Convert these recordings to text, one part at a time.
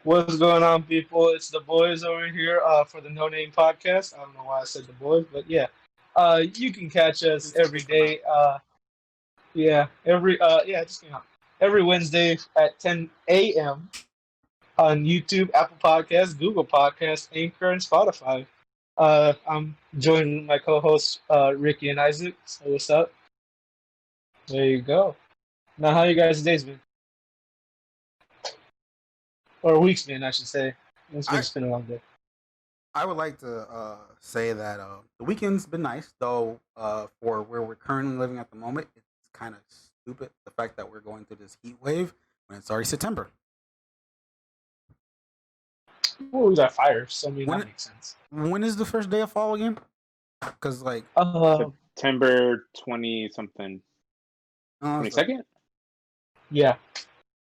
What's going on, people? It's the boys over here for the No Name Podcast. I don't know why I said the boys, but yeah. You can catch us It every just came out. day. Yeah, it just came out. Every Wednesday at 10 a.m. on YouTube, Apple Podcasts, Google Podcasts, Anchor, and Spotify. I'm joined with my co-hosts Ricky and Isaac. So what's up? There you go. Now, how you guys' days been, or weeks been, I should say? I It's been a long day. I would like to say that the weekend's been nice, though. For where we're currently living at the moment, it's kind of stupid the fact that we're going through this heat wave when it's already September. Well, we got fires, so I mean that When makes sense. when is the first day of fall again? Because Uh, September 20 something. uh, 22nd? yeah.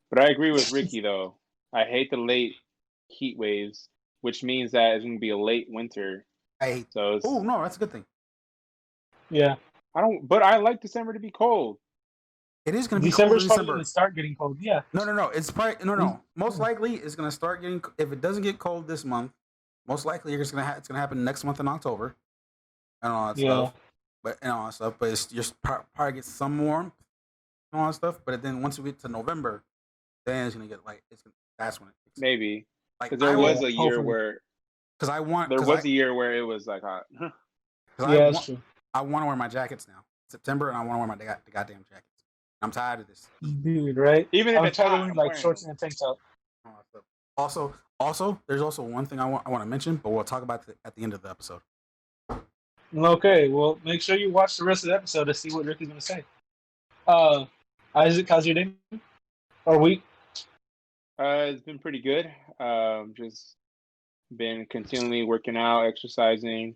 But I agree with Ricky though. I hate the late heat waves, which means that it's going to be a late winter. I hate. So it's, Oh no, that's a good thing. Yeah. but I like December to be cold. It is going to be cold in December's probably December. going to start getting cold. Yeah. No. It's probably no. Most likely, it's going to start getting. If it doesn't get cold this month, most likely it's going to happen next month in October, and all that Yeah. stuff. But it's just probably get some warmth and all that stuff. But then once we get to November, then it's gonna get like that's when it kicks in. Maybe. Like Because there I was want a year hopefully. where because I want there because was a year where it was like hot. I Yeah, that's want true. I want to wear my jackets now. September, and I want to wear the goddamn jackets. I'm tired of this. Dude, right? Even if I'm it's tired of hot, wearing I'm like wearing shorts them. and a tank top. Also, there's also one thing I want to mention, but we'll talk about at the end of the episode. Okay, well, make sure you watch the rest of the episode to see what Ricky's going to say. Isaac, how's your day? Or week? It's been pretty good. Just been continually working out, exercising,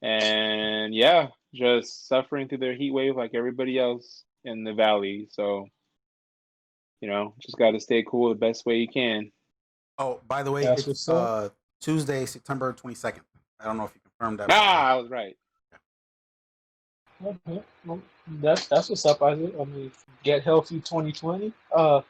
and yeah, just suffering through the heat wave like everybody else in the valley. So, just got to stay cool the best way you can. Oh, by the way, That's it's what's up. Tuesday, September 22nd. I don't know if you confirmed that. I was right. Okay. Well, that's what's up, Isaac. I mean, get healthy 2020. Or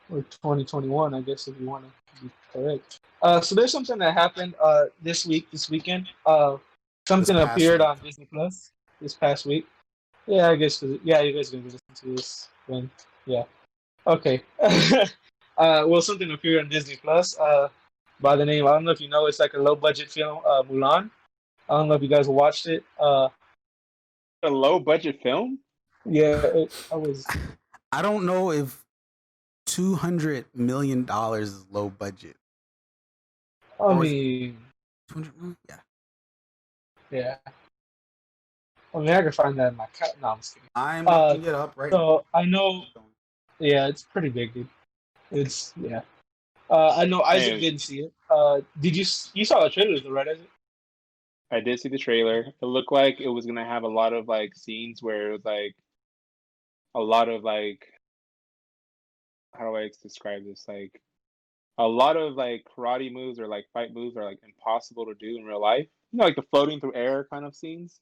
2021, I guess, if you want to be correct. So there's something that happened this weekend. Something This past appeared week. on Disney Plus this past week. Yeah, I guess. Yeah, you guys are gonna listen to this when. Yeah. Okay. Well, something appeared on Disney Plus. By the name, I don't know if you know, it's like a low budget film, Mulan. I don't know if you guys watched it. A low budget film? Yeah, I was. I don't know if $200 million is low budget. I Or is it mean, 200 million? Yeah. yeah. I mean, I can find that in my cat. No, I'm just kidding. I'm looking it up right now. So I know. Yeah, it's pretty big, dude. It's yeah. I know Isaac Hey. didn't see it. Did you saw the trailer though, right, Isaac? I did see the trailer. It looked like it was gonna have a lot of like scenes where it was like a lot of like, how do I describe this? Like a lot of like karate moves or like fight moves are like impossible to do in real life. Like the floating through air kind of scenes.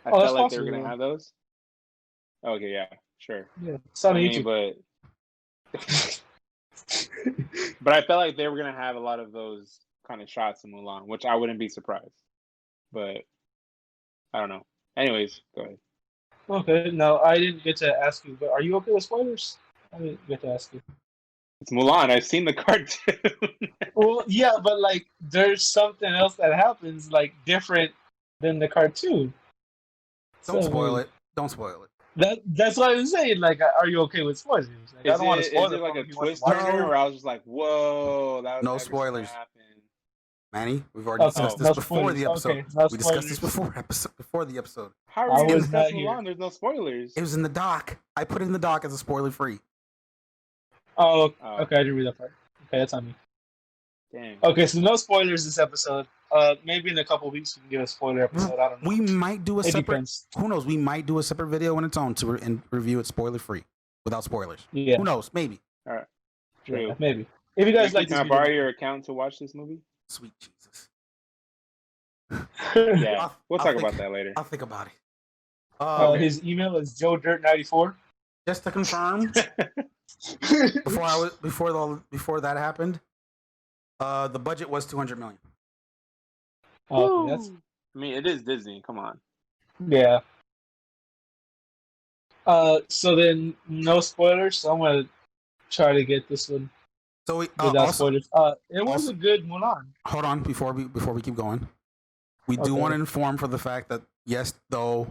I Oh, that's felt like they were possible. gonna have those. Okay, yeah, sure. Yeah, it's on I mean, YouTube. but I felt like they were gonna have a lot of those kind of shots in Mulan, which I wouldn't be surprised. But I don't know. Anyways, go ahead. Okay, no, I didn't get to ask you, but are you okay with spoilers? I didn't get to ask you. It's Mulan. I've seen the cartoon. Well, yeah, but like, there's something else that happens like different than the cartoon. Don't So, spoil it. Don't spoil it. That's what I'm saying. Like, are you okay with spoilers? Like, I don't want to spoil is it it like for a him if he wants to twist watch it. turner where I was just like, whoa, that was No never supposed to spoilers. happen. Manny, we've already Okay, discussed no this before spoilers. the episode. Okay, no We discussed this spoilers. before the episode. How I are we gonna was discuss not here. Mulan? There's no spoilers. It was in the doc. I put it in the doc as a spoiler free. Oh, Oh, okay, I didn't read that part. Okay, that's on me. dang. Okay, so no spoilers this episode. Maybe in a couple weeks we can give a spoiler episode. I don't know. We might do a It separate. depends. Who knows? We might do a separate video on its own and review it spoiler free, without spoilers. Yeah, Who knows? Maybe. All right. yeah, True. maybe. If you guys Ricky, like this can I video, borrow your account to watch this movie? Sweet Jesus. Yeah, we'll I'll talk think- about that later. I'll think about it. Okay. His email is joedirt94. Just to confirm, before that happened, The budget was $200 million. Okay, that's I mean, it is Disney. Come on. yeah. So then no spoilers. So I'm gonna try to get this one So we without also spoilers. It was also a good Mulan. hold on before we keep going. We do Okay. want to inform for the fact that yes, though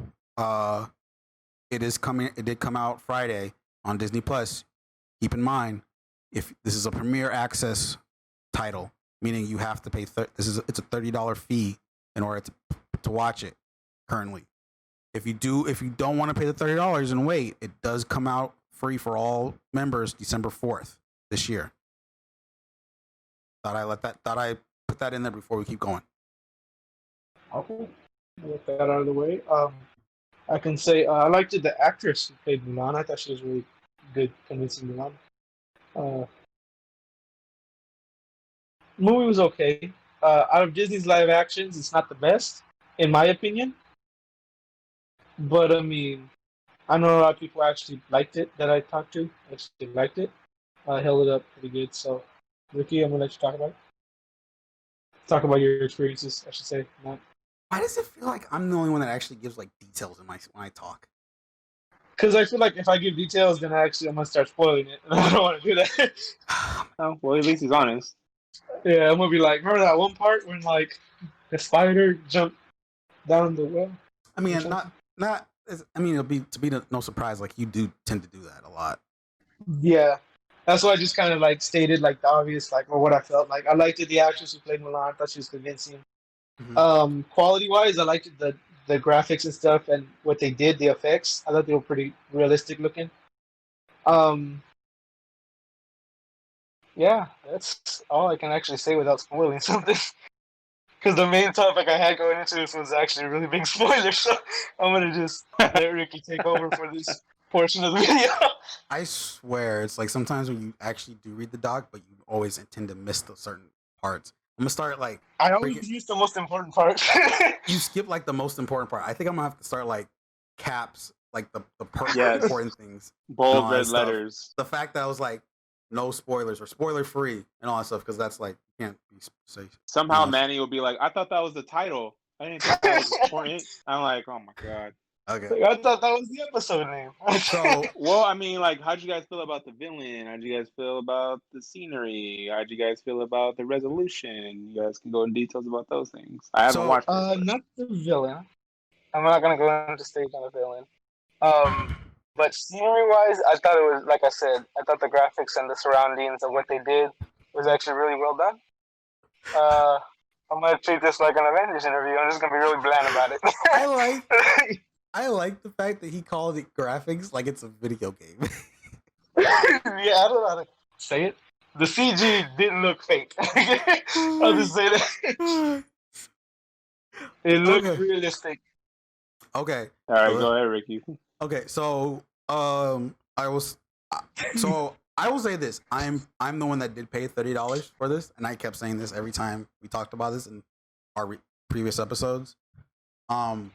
it is coming. It did come out Friday on Disney Plus. Keep in mind, if this is a premiere access title, meaning you have to pay. It's a $30 fee in order to watch it. Currently, if you don't want to pay the $30 and wait, it does come out free for all members December 4th this year. Thought I put that in there before we keep going. Okay. Get that out of the way. I can say I liked the actress who played Mulan. I thought she was really good, convincing Mulan. Movie was okay. Out of Disney's live actions, it's not the best, in my opinion. But I mean, I know a lot of people actually liked it that I talked to. Actually liked it. Held it up pretty good. So, Ricky, I'm gonna let you talk about it. Talk about your experiences, I should say. Not Why does it feel like I'm the only one that actually gives like details in when I talk? because I feel like if I give details, then I'm gonna start spoiling it, and I don't want to do that. Oh, well, at least he's honest. Yeah, I'm gonna be like, remember that one part when like the spider jumped down the well? I mean, not. I mean, it'll be no surprise. Like you do tend to do that a lot. Yeah, that's why I just kind of like stated like the obvious, like or what I felt like. I liked it. The actress who played Mulan, I thought she was convincing. Mm-hmm. Quality wise, I liked the graphics and stuff and what they did, the effects. I thought they were pretty realistic looking. Um, yeah, that's all I can actually say without spoiling something. Because the main topic I had going into this was actually a really big spoiler, so I'm gonna just let Ricky take over for this portion of the video. I swear, it's like sometimes when you actually do read the doc, but you always tend to miss the certain parts. I'm gonna start like I always use the most important part. you skip like the most important part. I think I'm gonna have to start like caps, like the Yes. important things. Bold all that red stuff. letters. The fact that I was like no spoilers or spoiler free and all that stuff because that's like you can't be safe. Somehow No. Manny will be like, I thought that was the title. I didn't think that was important. I'm like, oh my god. Okay. I thought that was the episode name. So Well, I mean, like, how'd you guys feel about the villain? How'd you guys feel about the scenery? How'd you guys feel about the resolution? You guys can go in details about those things. I haven't watched it. But... not the villain. I'm not gonna go into stage on the villain. But scenery-wise, I thought it was like I said. I thought the graphics and the surroundings of what they did was actually really well done. I'm gonna treat this like an Avengers interview. I'm just gonna be really bland about it. I like the fact that he called it graphics like it's a video game. Yeah, I don't know how to say it. The CG didn't look fake. I'll just say that. It looked realistic. Okay. All right, go ahead, Ricky. Okay, so I will say this. I'm the one that did pay $30 for this, and I kept saying this every time we talked about this in our previous episodes. So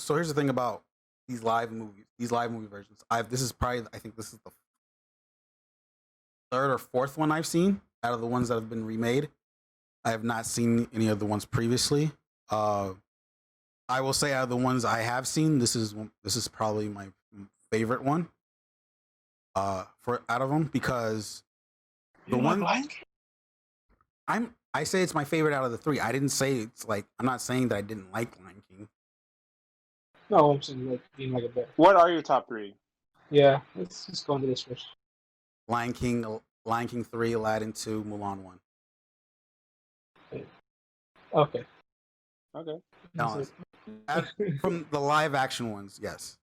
here's the thing about these live movie versions. I think this is the third or fourth one I've seen out of the ones that have been remade. I have not seen any of the ones previously. I will say out of the ones I have seen, this is probably my favorite one. For out of them because the one I say it's my favorite out of the three. I didn't say it's like I'm not saying that I didn't like Lion King. No, I'm saying like being like a bear. What are your top three? Yeah, let's just go into this first. Lion King 3, Aladdin 2, Mulan 1. Okay. No, from the live action ones, yes.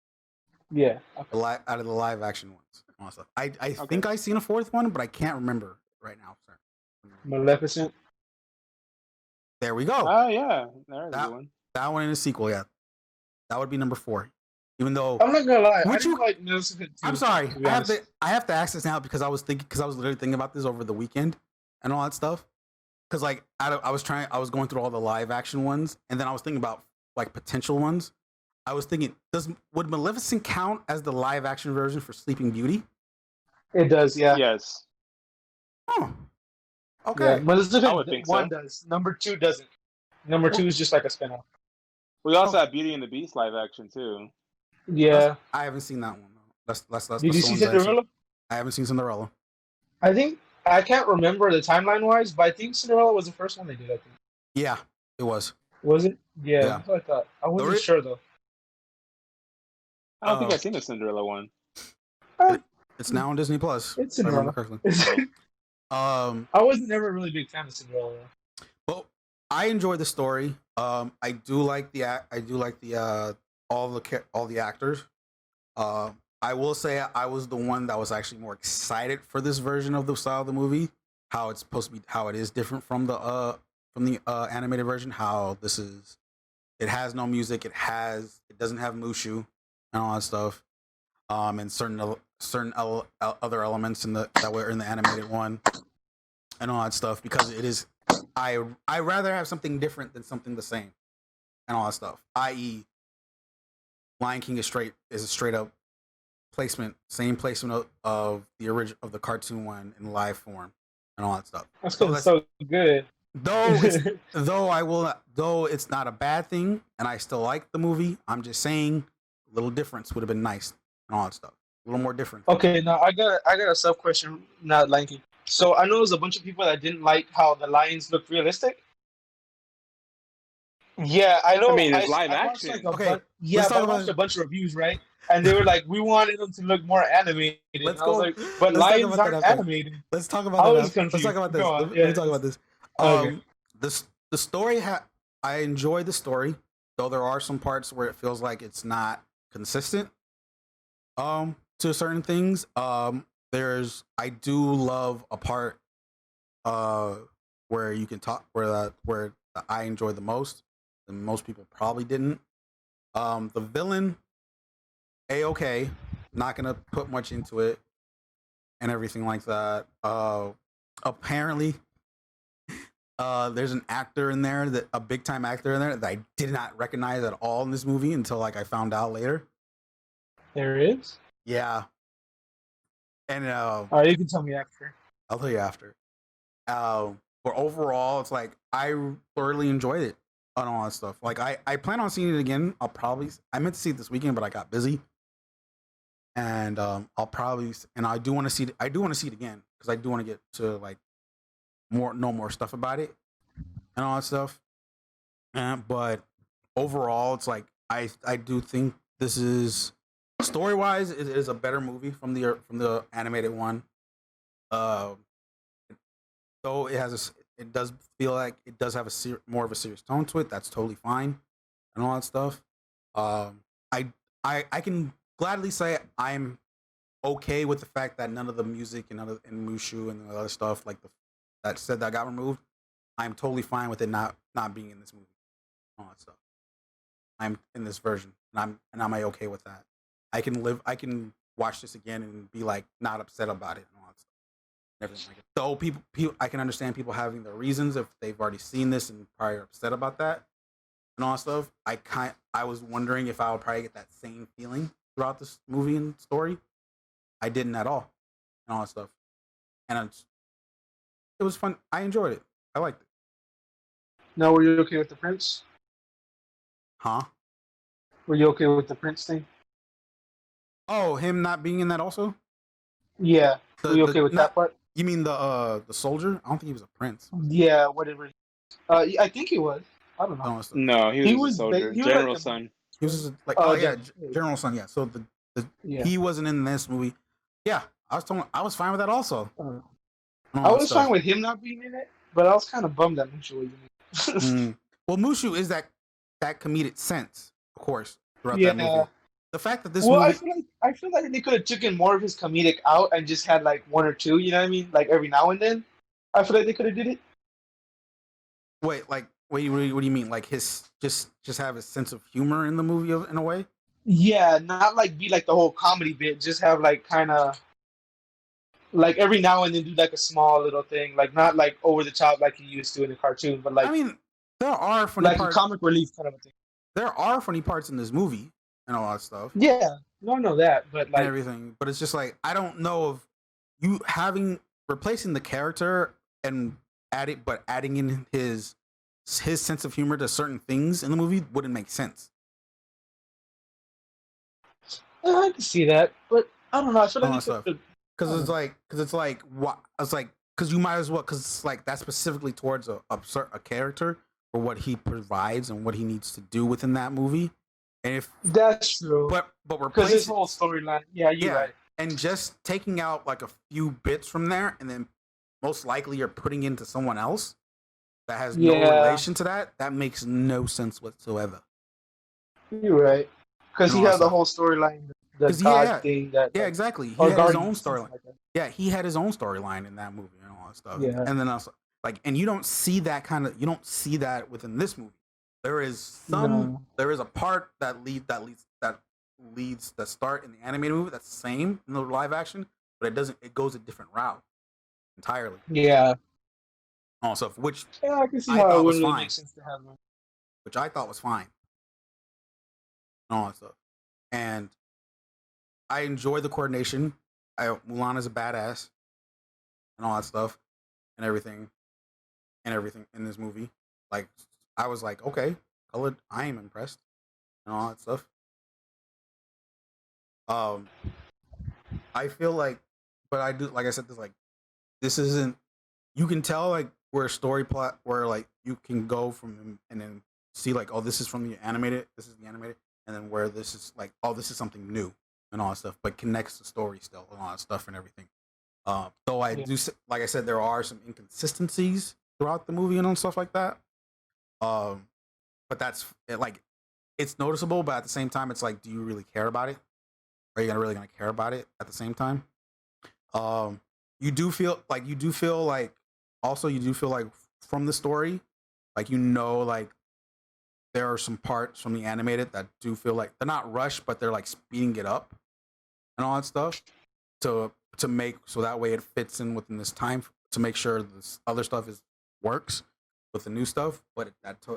Yeah. Okay. Out of the live action ones. Awesome. I think I seen a fourth one, but I can't remember right now. Sorry. Maleficent. There we go. Oh yeah, there's a good one. That one in a sequel, yeah. That would be number 4. Even though I'm not gonna lie, I didn't like Maleficent too, I'm sorry. I have to ask this now because I was literally thinking about this over the weekend and all that stuff. Because like I was going through all the live action ones, and then I was thinking about like potential ones. I was thinking, would Maleficent count as the live action version for Sleeping Beauty? It does, yeah. Yes. Oh, Yeah, Okay. I Maleficent would think one so. does. Number two doesn't. Number two Well, is just like a spinoff. We also okay. have Beauty and the Beast live action too. Yeah. I haven't seen that one. Did you That's the see ones I've seen. Cinderella? I haven't seen Cinderella. I think I can't remember the timeline wise, but I think Cinderella was the first one they did. I think Yeah, it was. was it? Yeah, Yeah. that's what I thought. I The wasn't ri- sure though. I don't think uh, I've seen the Cinderella one. Uh, it, it's now on Disney Plus. it's If I remember Cinderella. correctly. Oh. I I was never a really big fan of Cinderella. Well, I enjoy the story. I do like all the actors. I will say I was the one that was actually more excited for this version of the style of the movie. How it's supposed to be, how it is different from the animated version. How this is, it has no music. It doesn't have Mushu and all that stuff. And other elements in the that were in the animated one and all that stuff because it is. I rather have something different than something the same and all that stuff. I.e., Lion King is a straight up placement, same placement of the original of the cartoon one in live form and all that stuff. That's So because it's so good. though it's not a bad thing, and I still like the movie. I'm just saying, a little difference would have been nice and all that stuff. A little more different. Okay, now I got a sub question. Not Lanky. So I know there's a bunch of people that didn't like how the lions looked realistic. Yeah, I I know. mean, it's live I watched like action. a Okay, bunch. Yeah, let's but talk I about watched a bunch of reviews, right? And they were like, we wanted them to look more animated. And let's I was go. like, but Let's talk lions about that aren't after. animated. Let's talk about I that was after. Let's talk confused. about Go this. on. Let me Yeah. talk about this. Okay. The story I enjoy the story, though there are some parts where it feels like it's not consistent. To certain things. I do love a part uh where you can talk where I enjoy the most, and most people probably didn't. The villain, okay, not gonna put much into it and everything like that. Apparently, there's an actor in there that a big time actor in there that I did not recognize at all in this movie until like I found out later. There is. Yeah, and All right, you can tell me after. I'll tell you after. But overall, it's like I thoroughly enjoyed it on all that stuff. Like I plan on seeing it again. I meant to see it this weekend, but I got busy. And I do want to see it again because I do want to get to like know more stuff about it and all that stuff. But overall, it's like I do think this is story wise it is a better movie from the animated one. Uh, though it does feel like it does have more of a serious tone to it. That's totally fine and all that stuff. Um, I I can gladly say I'm okay with the fact that none of the music and Mushu and the other stuff like that got removed. I'm totally fine with it not being in this movie. All that stuff. I'm in this version, and I'm okay with that. I can watch this again and be like not upset about it and all that stuff. Everything like it. So people, I can understand people having their reasons if they've already seen this and probably are upset about that and all that stuff. I was wondering if I would probably get that same feeling throughout this movie and story. I didn't at all and all that stuff, and it was fun. I enjoyed it. I liked it. Now, were you okay with the prince? Huh? Were you okay with the prince thing? Oh, him not being in that also? Yeah. Were you okay with that Not part? you mean the soldier? I don't think he was a prince. Yeah, whatever. I think he was. I don't know. No, it's No, He he was a was. soldier, He was like general's son. he was just like Oh, yeah, General. General Son. Yeah, so Yeah. he wasn't in this movie. Yeah, I was fine with that also. Uh, And I all that was stuff. fine with him not being in it, but I was kind of bummed that Mushu wasn't in it. Mm. Well, Mushu is that comedic sense, of course, throughout that Yeah. movie. The fact that this Well, movie, I feel like they could have taken more of his comedic out and just had like one or two. You know what I mean? Like every now and then. I feel like they could have did it. what do you mean? Like his just have a sense of humor in the movie in a way. Yeah, not like be like the whole comedy bit. Just have like kind of like every now and then do like a small little thing, like not like over the top like he used to in the cartoon, but I mean, there are funny like a parts. comic relief kind of a thing. There are funny parts in this movie and all that stuff. Yeah, no, I know that, but And like everything, but it's just like I don't know of you replacing the character and adding in his sense of humor to certain things in the movie wouldn't make sense. I can see that, but I don't know. I feel like All they that stuff. could. Because it's like what I was like, because you might as well, because it's like that's specifically towards a character for what he provides and what he needs to do within that movie. And if That's true. but Because his replace it, whole storyline. Yeah, you're yeah, right. and just taking out like a few bits from there, and then most likely you're putting into someone else that has no Yeah, relation to that. That makes no sense whatsoever. you're right. Because And he all that had the stuff. whole storyline, the Because God yeah, thing that yeah, like, exactly. He or had his own Guardian, story. something like that. Yeah, he had his own storyline in that movie and all that stuff. Yeah. And then also like, and you don't see that you don't see that within this movie. No. There is a part that leads that start in the animated movie that's the same in the live action, but it goes a different route entirely. Yeah. Also, which Yeah, I can see I how it thought was wouldn't really make fine, sense to have him. which I thought was fine. And all that stuff. And I enjoy the coordination. Mulan is a badass and all that stuff and everything in this movie. Like I was like, okay, colored. I am impressed and all that stuff. Um, I feel like, but I do like I said, this isn't. You can tell like where story plot where like you can go from and then see like, oh, this is from the animated. This is the animated, and then where this is like, oh, this is something new and all that stuff, but connects the story still and all that stuff and everything. Though I Yeah. do, like I said, there are some inconsistencies throughout the movie and all stuff like that. Um, but like it's noticeable, but at the same time, it's like, do you really care about it? Are you really gonna care about it at the same time? Um, you do feel like also you do feel like from the story, like like there are some parts from the animated that do feel like they're not rushed, but they're like speeding it up and all that stuff to make so that way it fits in within this time to make sure this other stuff is works with the new stuff. But that's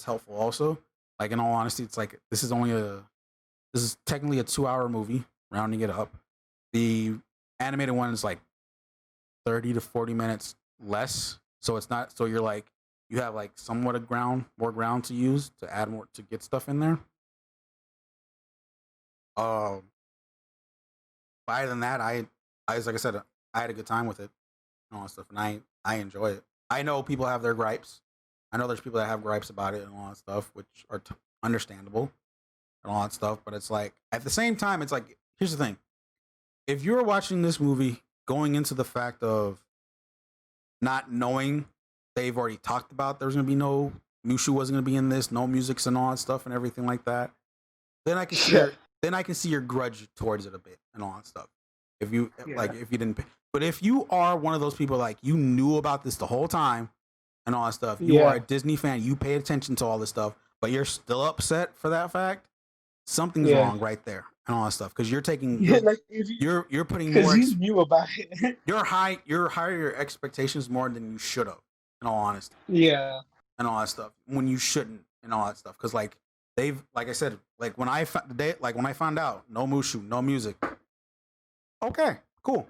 helpful also. Like in all honesty, it's like this is technically a 2 hour movie, rounding it up. The animated one is like 30 to 40 minutes less, so it's not so you're like you have like somewhat of more ground to use to add more to get stuff in there. Um, but other than that, I like I said, I had a good time with it and all that stuff, and I enjoy it. I know people have their gripes. I know there's people that have gripes about it and all that stuff, which are understandable and all that stuff. But it's like at the same time, it's like here's the thing: if you're watching this movie going into the fact of not knowing they've already talked about there's gonna be no Mushu wasn't gonna be in this, no musics and all that stuff and everything like that, then I can see Yeah. your grudge towards it a bit and all that stuff. If you Yeah. if you didn't, but if you are one of those people like you knew about this the whole time and all that stuff, you are Yeah. a Disney fan, you pay attention to all this stuff, but you're still upset for that fact. Something's Yeah. wrong right there and all that stuff because you're taking Yeah. Like if you, you're putting because more you knew about it. you're higher your expectations more than you should have in all honesty Yeah. and all that stuff when you shouldn't and all that stuff because like they've like I said like when I found out no Mushu no music, okay, cool,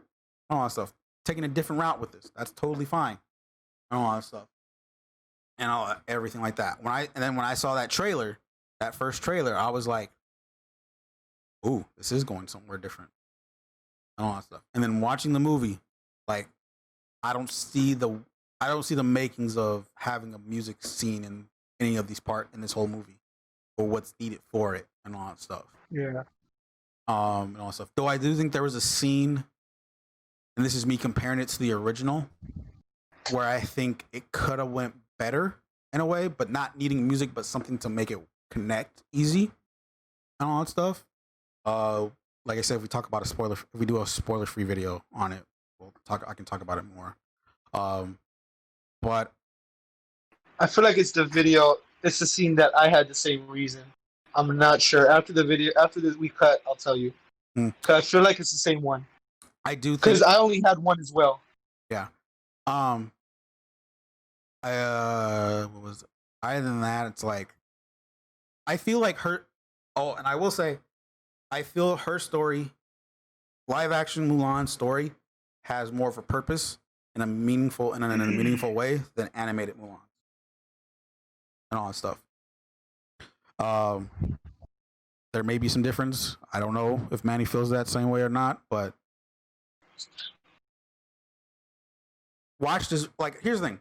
all that stuff, taking a different route with this, that's totally fine and all that stuff and all everything like that. When I saw that first trailer, I was like, ooh, this is going somewhere different and all that stuff. And then watching the movie, like I don't see the I don't see the makings of having a music scene in any of these part in this whole movie or what's needed for it and all that stuff. Yeah. And all that stuff. Though I do think there was a scene, and this is me comparing it to the original, where I think it could have went better in a way, but not needing music, but something to make it connect easy and all that stuff. Like I said, if we do a spoiler free video on it, I can talk about it more. But I feel like it's the video. It's the scene that I had the same reason. I'm not sure. After the video, after we cut, I'll tell you. Hmm. Cause I feel like it's the same one. I do think, Because I only had one as well. yeah. What was it? Other than that, it's like I feel like her. Oh, and I will say, I feel her story, live action Mulan story, has more of a purpose in a meaningful way than animated Mulan and all that stuff. Um, there may be some difference. I don't know if Manny feels that same way or not, but watch this. Like, here's the thing,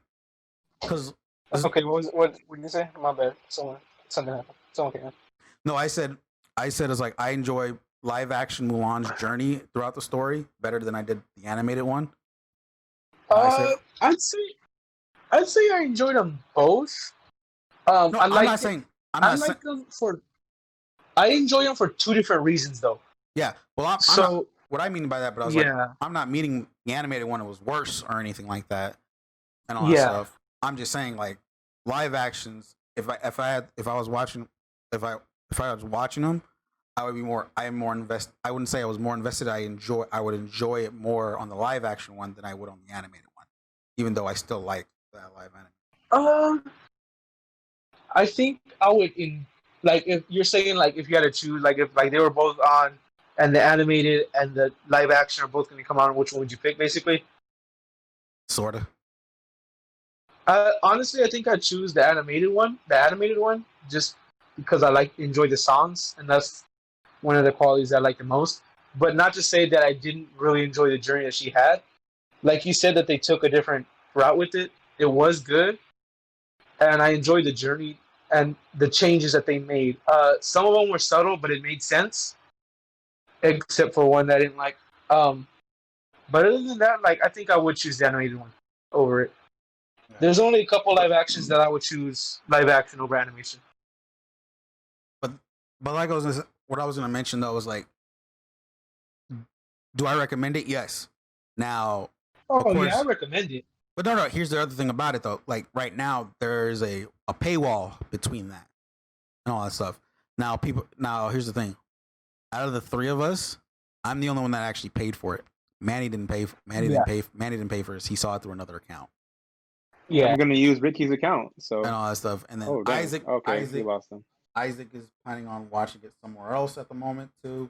because Okay, what did you say? My bad. Something happened. Someone came in. no, I said it's like I enjoy live action Mulan's journey throughout the story better than I did the animated one. I said I'd say I enjoyed them both. no. I I'm not liked it. saying. I'm I not saying. like them for. I enjoy them for two different reasons, though. Yeah. Well, I'm not. So What I mean by that, but I was like, yeah, I'm not meaning the animated one was worse or anything like that, and all that yeah. stuff. I'm just saying like live actions. If I was watching if I was watching them, I would be more. I'm more invested. I wouldn't say I was more invested. I would enjoy it more on the live action one than I would on the animated one, even though I still like that live animated. Um, I think I would like if you're saying like if you had to choose like if like they were both on and the animated and the live action are both going to come on, which one would you pick basically? Sorta. Honestly, I think I'd choose the animated one. The animated one, just because I enjoy the songs, and that's one of the qualities I like the most. But not to say that I didn't really enjoy the journey that she had. Like you said, that they took a different route with it. It was good, and I enjoyed the journey and the changes that they made. Some of them were subtle, but it made sense, except for one that I didn't like. Um, but other than that, like I think I would choose the animated one over it. Yeah. There's only a couple live actions that I would choose live action over animation. But like what I was gonna mention though was like, do I recommend it? Yes. Now, of Oh yeah, I course, recommend it. but no. Here's the other thing about it though. Like right now, there's a paywall between that and all that stuff. Now here's the thing. Out of the three of us, I'm the only one that actually paid for it. Manny didn't pay. Yeah. Manny didn't pay for it. He saw it through another account Yeah. I'm gonna use Ricky's account. So and all that stuff. And then oh dang. Isaac, Okay, you lost them. Isaac is planning on watching it somewhere else at the moment too,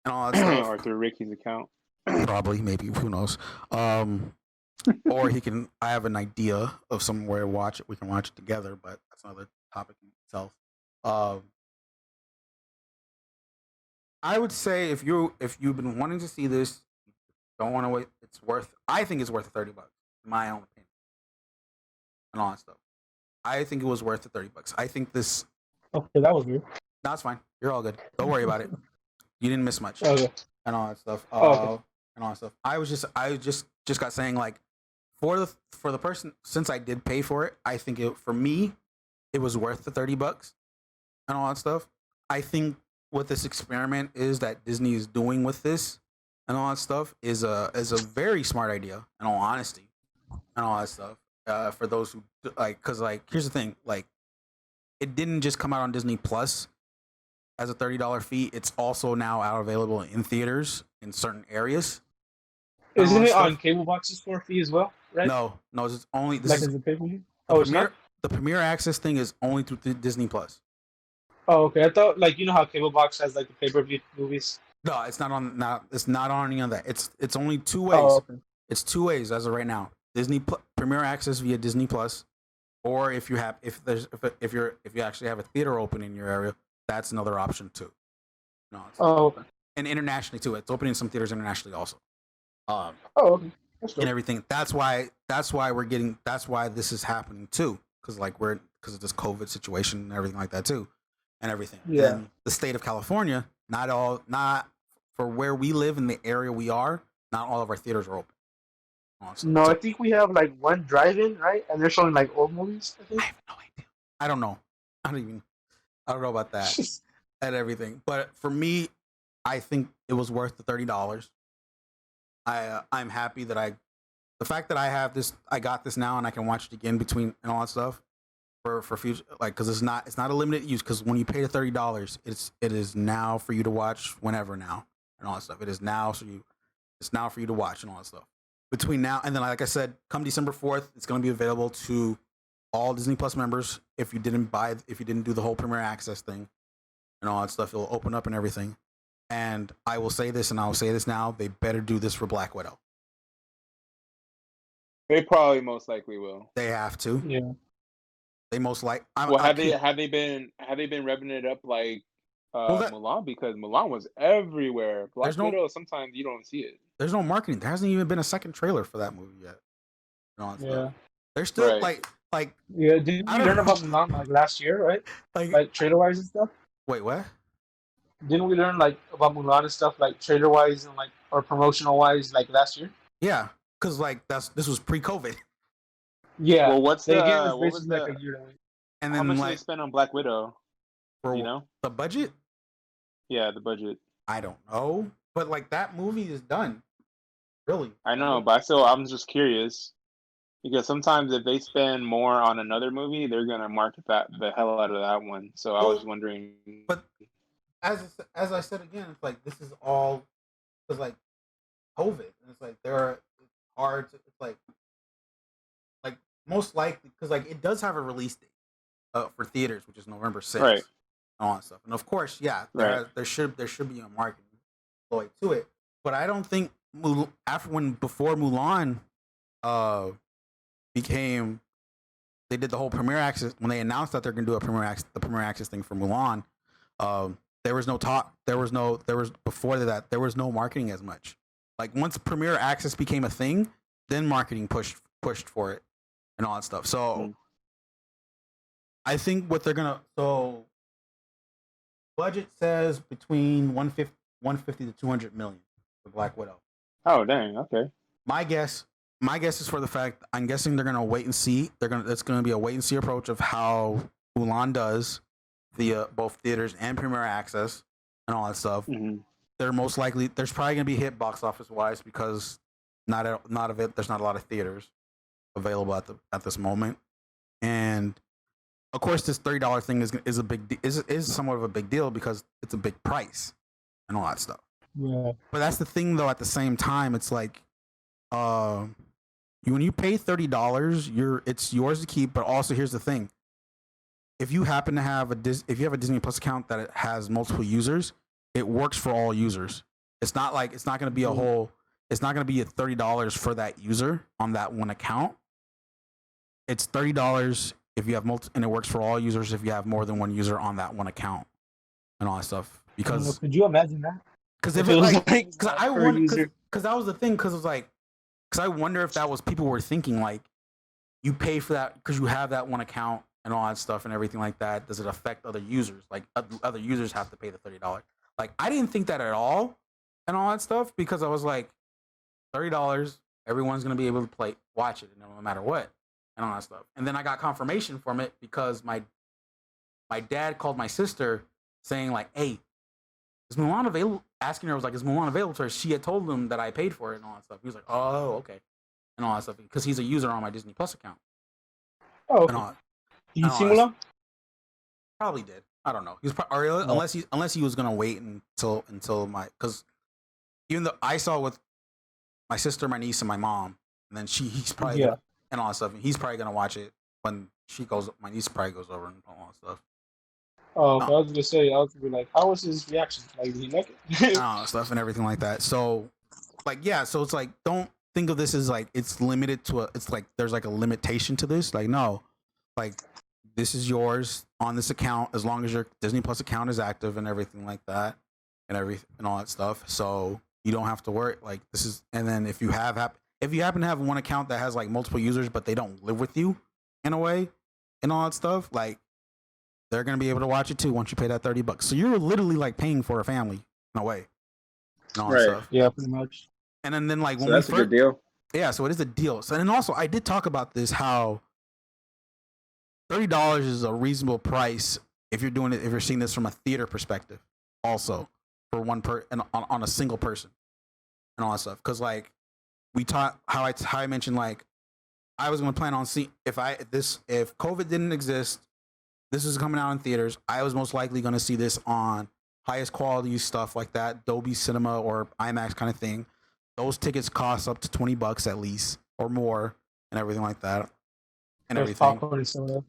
and all that stuff. Or through Ricky's account. Probably, maybe, who knows? Or he can. I have an idea of somewhere to watch it. We can watch it together, but that's another topic in itself. I would say if you've been wanting to see this, don't want to wait. It's worth. I think it's worth $30, in my own opinion, and all that stuff. I think it was worth the $30. I think this. Okay, that was weird. That's fine. You're all good. Don't worry about it. You didn't miss much. Okay. And all that stuff. Okay. And all that stuff. I just got saying like for the person, since I did pay for it, I think for me it was worth the $30 and all that stuff. I think what this experiment is that Disney is doing with this and all that stuff is a very smart idea in all honesty and all that stuff. For those who like, because like here's the thing, like it didn't just come out on Disney Plus as a $30 fee. It's also now out available in theaters in certain areas. Isn't it on cable boxes for a fee as well? Right? No, it's only Like as a pay-per-view? the Premier Access thing is only through Disney Plus. Oh, okay. I thought like you know how cable box has like the pay-per-view movies. No, it's not on. It's not on any of that. It's only two ways. Oh, okay. It's two ways as of right now. Premier Access via Disney Plus, or if you actually have a theater open in your area, that's another option too. No. Oh, okay. And internationally too. It's opening some theaters internationally also. Oh, okay. That's and everything. That's why this is happening too. Because of this COVID situation and everything like that too, and everything. Yeah. And the state of California, not for where we live in the area we are, not all of our theaters are open. Honestly. No, I think we have like one drive-in, right? And they're showing like old movies. I think. I have no idea. I don't know. I don't know about that and everything. But for me, I think it was worth the $30. I'm happy that the fact that I have this, I got this now, and I can watch it again between and all that stuff for future, like because it's not a limited use. Because when you pay the $30, it is now for you to watch whenever now and all that stuff. It is now it's now for you to watch and all that stuff. Between now and then, like I said, come December 4th, it's going to be available to all Disney Plus members. If you didn't do the whole Premier Access thing and all that stuff, it'll open up and everything. And I will say this, and I will say this now: they better do this for Black Widow. They probably most likely will. They have to. Yeah. They most like. Well, I have they can't. have they been have they been revving it up like Well, that Mulan? Because Mulan was everywhere. Black there's no Widow, sometimes you don't see it. there's no marketing. There hasn't even been a second trailer for that movie yet. And all that stuff. Yeah. They're still Right. like Yeah. Didn't I we learn don't know. about Mulan like last year, right? Like Like trailer wise and stuff. wait, what? Didn't we learn like about Mulan and stuff like trailer wise and like or promotional wise like last year? Yeah, because like this was pre-COVID, Yeah. Well, what's The game the was what was basically like the a year late. and how then much did they like spend on Black Widow? Do you for know? the budget, Yeah, the budget. I don't know. But like that movie is done. Really, I that know, movie. but I'm just curious because sometimes if they spend more on another movie, they're gonna market that the hell out of that one. So I was Well, wondering. but as I said again, it's like this is all because like COVID, and it's like it's hard. It's like most likely because like it does have a release date for theaters, which is November 6th, Right, and all that stuff. And of course, yeah, right. there should be a marketing ploy to it, but I don't think before Mulan uh became they did the whole premiere access when they announced that they're gonna do the premiere access thing for Mulan. There was no talk. There was before that. There was no marketing as much. Like once premiere access became a thing, then marketing pushed for it and all that stuff. So I think what they're gonna budget says between 150 to 200 million for Black Widow. Oh, dang. Okay. My guess is for the fact I'm guessing they're gonna wait and see. It's gonna be a wait and see approach of how Mulan does via both theaters and premiere access and all that stuff. Hmm. They're most likely there's probably gonna be hit box office wise because not of it there's not a lot of theaters available at this moment, and of course this $30 thing is a is somewhat of a big deal because it's a big price and all that stuff. Yeah. But that's the thing though. At the same time, it's like when you pay $30, it's yours to keep. But also, here's the thing: if you happen to have if you have a Disney Plus account that has multiple users, it works for all users. It's not like it's not going to be a whole. It's not going to be a $30 for that user on that one account. It's $30 if you have and it works for all users if you have more than one user on that one account and all that stuff. Because Could you imagine that? because If if it it was like like because I per want user. because that was the thing because it was like because I wonder if that was people were thinking like you pay for that because you have that one account and all that stuff and everything like that. Does it affect other users? Like other users have to pay the $30. Like I didn't think that at all and all that stuff because I was like $30. Everyone's gonna be able to watch it no matter what and all that stuff. And then I got confirmation from it because my dad called my sister saying like, "Hey, is Mulan available?" Asking her was like, "Is Mulan available to her?" She had told him that I paid for it and all that stuff. He was like, "Oh, okay," and all that stuff because he's a user on my Disney Plus account. Oh, And okay. all, Did you and see all that. Mulan? Probably did. I don't know. He was unless he was gonna wait until my because even though I saw with my sister, my niece, and my mom, and then he's probably Yeah. gonna, and all that stuff. And he's probably gonna watch it when she goes. My niece probably goes over and all that stuff. Oh, okay. No, I was gonna say, I was gonna be like, how was his reaction? Like, did he like it? all that stuff and everything like that. So, like, yeah. So it's like, don't think of this as like it's limited to a. It's like there's like a limitation to this. Like, no, like this is yours on this account as long as your Disney Plus account is active and everything like that, and all that stuff. So you don't have to worry. Like this is, and then if you if you happen to have one account that has like multiple users but they don't live with you in a way and all that stuff, like they're gonna be able to watch it too once you pay that $30. So you're literally like paying for a family in a way and all that Right. stuff. Yeah, pretty much. And then like So when that's we a first, good deal. yeah, so it is a deal. So and also I did talk about this how $30 is a reasonable price if you're seeing this from a theater perspective also for and on a single person and all that stuff because like we taught how I mentioned like I was going to plan on seeing if COVID didn't exist, this is coming out in theaters, I was most likely going to see this on highest quality stuff like that, Dolby Cinema or IMAX kind of thing. Those tickets cost up to $20 at least or more and everything like that and There's everything. popcorn and soda.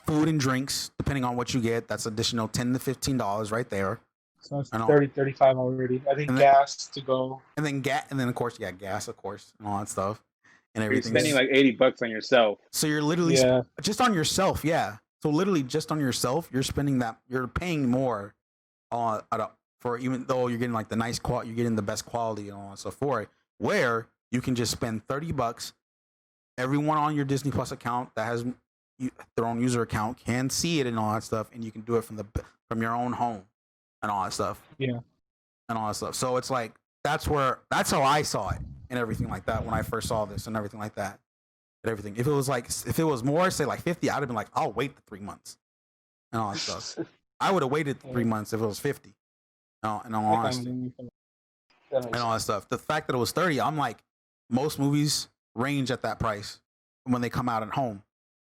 Food and drinks, depending on what you get, that's additional $10 to $15 right there. So it's 30, 35 already. I think gas to go. And then of course, gas, of course, and all that stuff. and You're everything. spending like $80 on yourself. So you're literally just on yourself, yeah. So literally just on yourself, you're spending that. You're paying more for, even though you're getting like the nice quality, you're getting the best quality and all that stuff for it. Where you can just spend $30. Everyone on your Disney Plus account that has their own user account can see it and all that stuff, and you can do it from your own home and all that stuff. Yeah. And all that stuff. So it's like that's how I saw it and everything like that when I first saw this and everything like that. And everything. If it was more, say like 50, I'd have been like, I'll wait the 3 months and all that stuff. I would have waited 3 months if it was 50. No, in all honesty. And all that stuff. The fact that it was 30, I'm like, most movies range at that price when they come out at home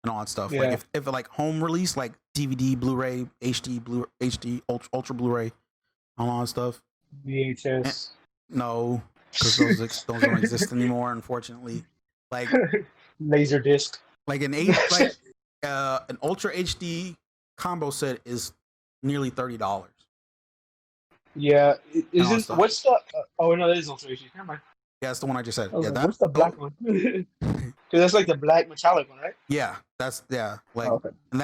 and all that stuff. Yeah. Like if like home release, like DVD, Blu-ray, HD, Ultra Blu-ray, all that stuff. VHS. No, because those don't exist anymore, unfortunately. Like Laser disc. like an Ultra HD combo set is nearly $30. Yeah, isn't stuff. what's the? Oh no, that is Ultra HD. Never mind. Yeah, that's the one I just said. I was Yeah, like, what's the black one? Because that's like the black metallic one, right? Yeah, like Oh, okay. and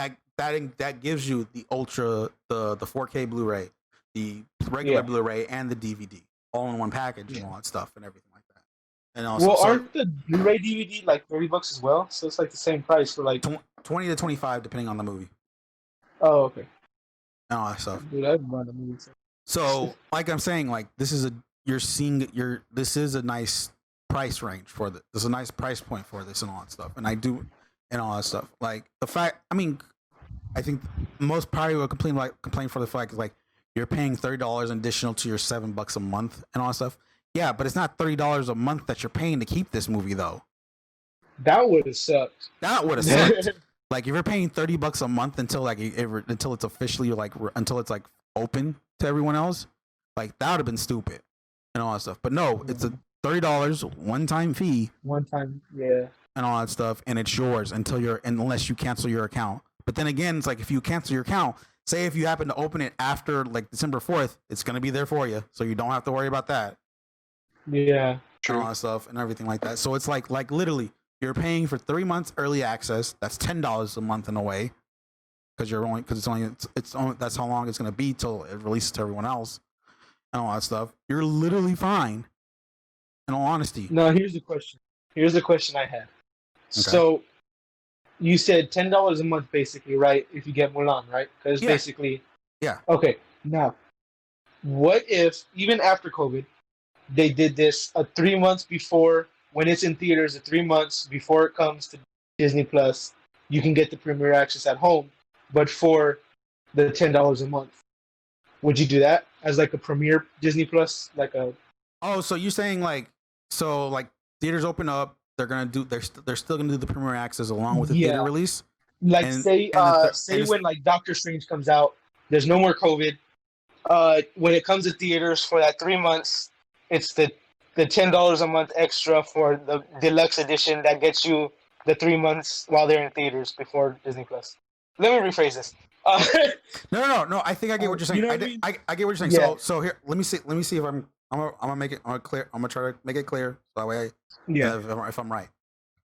that gives you the Ultra, the 4K Blu-ray, the regular Blu-ray, and the DVD all in one package and all that stuff and everything like that. And also, Well, aren't the Blu-ray DVD like $30 as well? So it's like the same price for like 20 to 25 depending on the movie. Oh, okay. And all that stuff. Dude, I'd run the movie. So, like I'm saying, like this is a nice price range for this. There's a nice price point for this and all that stuff. And all that stuff. Like the fact, I think most probably will complain for the fact is like you're paying $30 additional to your $7 a month and all that stuff. Yeah, but it's not $30 a month that you're paying to keep this movie though. That would have sucked. That would have sucked. Like if you're paying $30 a month until it's officially like until it's like open to everyone else, like that would have been stupid and all that stuff. But no, it's a $30 one-time fee. One time, yeah. And all that stuff, and it's yours unless you cancel your account. But then again, it's like if you cancel your account, say if you happen to open it after like December 4th, it's gonna be there for you, so you don't have to worry about that. Yeah. And all that stuff and everything like that. So it's like literally you're paying for 3 months early access. That's $10 a month in a way, because it's only that's how long it's gonna be till it releases to everyone else and all that stuff. You're literally fine. In all honesty. No, here's the question. Here's the question I had. Okay. So you said $10 a month basically, right? If you get Mulan, right? Because basically. Yeah. Okay. Now, what if even after COVID, they did this 3 months before, when it's in theaters, 3 months before it comes to Disney Plus, you can get the premiere access at home, but for the $10 a month. Would you do that as like a premiere Disney Plus, like a? Oh, so you're saying like theaters open up, they're still gonna do the premiere access along with the theater release. Like when like Doctor Strange comes out, there's no more COVID. When it comes to theaters for that 3 months, it's the $10 a month extra for the deluxe edition that gets you the 3 months while they're in theaters before Disney Plus. Let me rephrase this. No. I think I get what you're saying. I get what you're saying. Yeah. So here, let me see if I'm gonna make it clear. I'm gonna try to make it clear so that way if I'm right.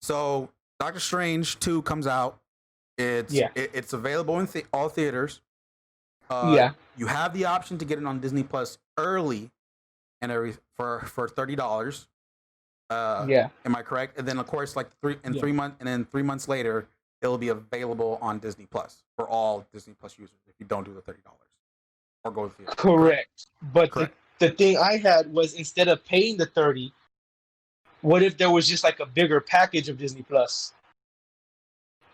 So Doctor Strange 2 comes out. It's available in all theaters. You have the option to get it on Disney Plus early and for $30. Am I correct? And then of course, like 3 months later, it'll be available on Disney Plus for all Disney Plus users if you don't do the $30 or go to theater. Correct. But the thing I had was, instead of paying the $30, what if there was just like a bigger package of Disney Plus?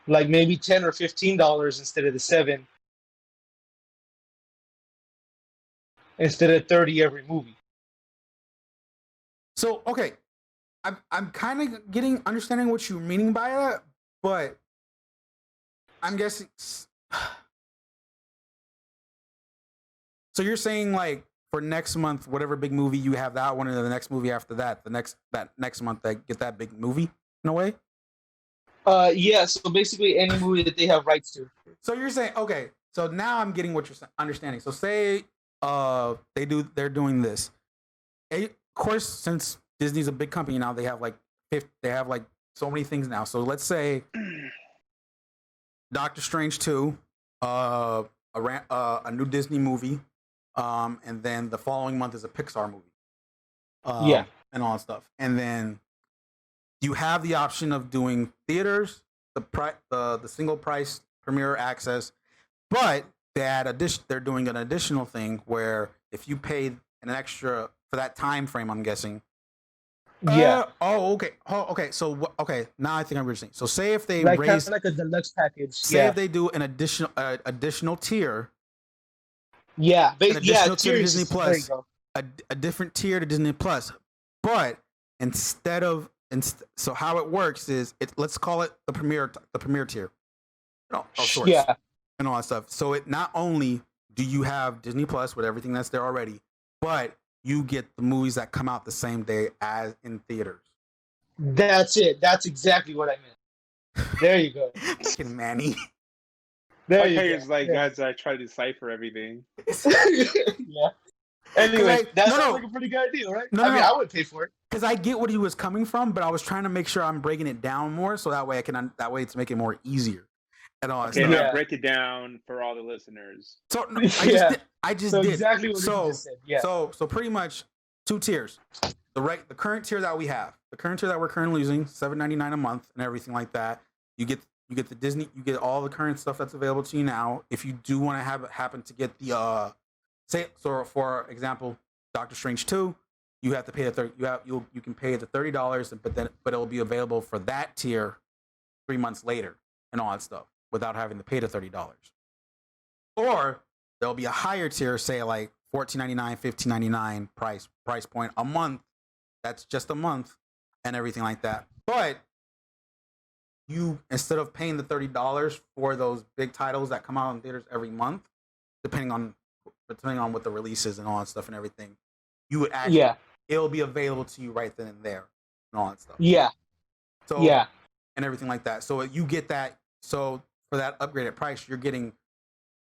Like maybe $10 or $15 instead of the $7. Instead of $30 every movie. So okay, I'm kind of understanding what you're meaning by that, but I'm guessing. So you're saying like for next month, whatever big movie you have that one, and then the next movie after that, that next month they get that big movie in a way. Yeah. So basically, any movie that they have rights to. So you're saying, okay. So now I'm getting what you're understanding. So say they're doing this. Of course, since Disney's a big company now, they have like so many things now. So let's say Doctor Strange 2, a new Disney movie, and then the following month is a Pixar movie. Yeah. And all that stuff. And then you have the option of doing theaters, the single price premiere access, but they're doing an additional thing where if you pay an extra for that time frame, I'm guessing. Yeah. Okay. So okay, now I think I'm understanding. So say if they Like kind raise, of like a deluxe package. say if they do an additional tier, Yeah. an additional tier to Tiers. Disney There you Plus, go. a different tier to Disney Plus, but so how it works is let's call it the premier tier, of sorts, Yeah. and all that stuff. So it not only do you have Disney Plus with everything that's there already, but you get the movies that come out the same day as in theaters. That's it. That's exactly what I meant. There you go. Fucking Manny. There Okay, you go. it's like Yeah. guys, I try to decipher everything. Yeah. Anyway, that no, sounds no. like a pretty good idea, right? No, I mean, no. I would pay for it. Because I get what he was coming from, but I was trying to make sure I'm breaking it down more, so that way to make it more easier. And all that Okay, stuff. now Yeah. break it down for all the listeners. So no, Yeah. I just So did exactly what you just said. Yeah. So pretty much 2 tiers. The current tier that we have, the current tier that we're currently using, $7.99 a month and everything like that. You get the Disney, you get all the current stuff that's available to you now. If you do want to happen to get the for example, Doctor Strange 2, you have to pay you can pay the $30, but it'll be available for that tier 3 months later and all that stuff without having to pay the $30. Or there'll be a higher tier, say like $14.99, $15.99 price point a month. That's just a month and everything like that. But you, instead of paying the $30 for those big titles that come out in theaters every month, depending on what the release is and all that stuff and everything, you would actually it'll be available to you right then and there and all that stuff. Yeah. So Yeah. and everything like that. So you get that. So for that upgraded price, you're getting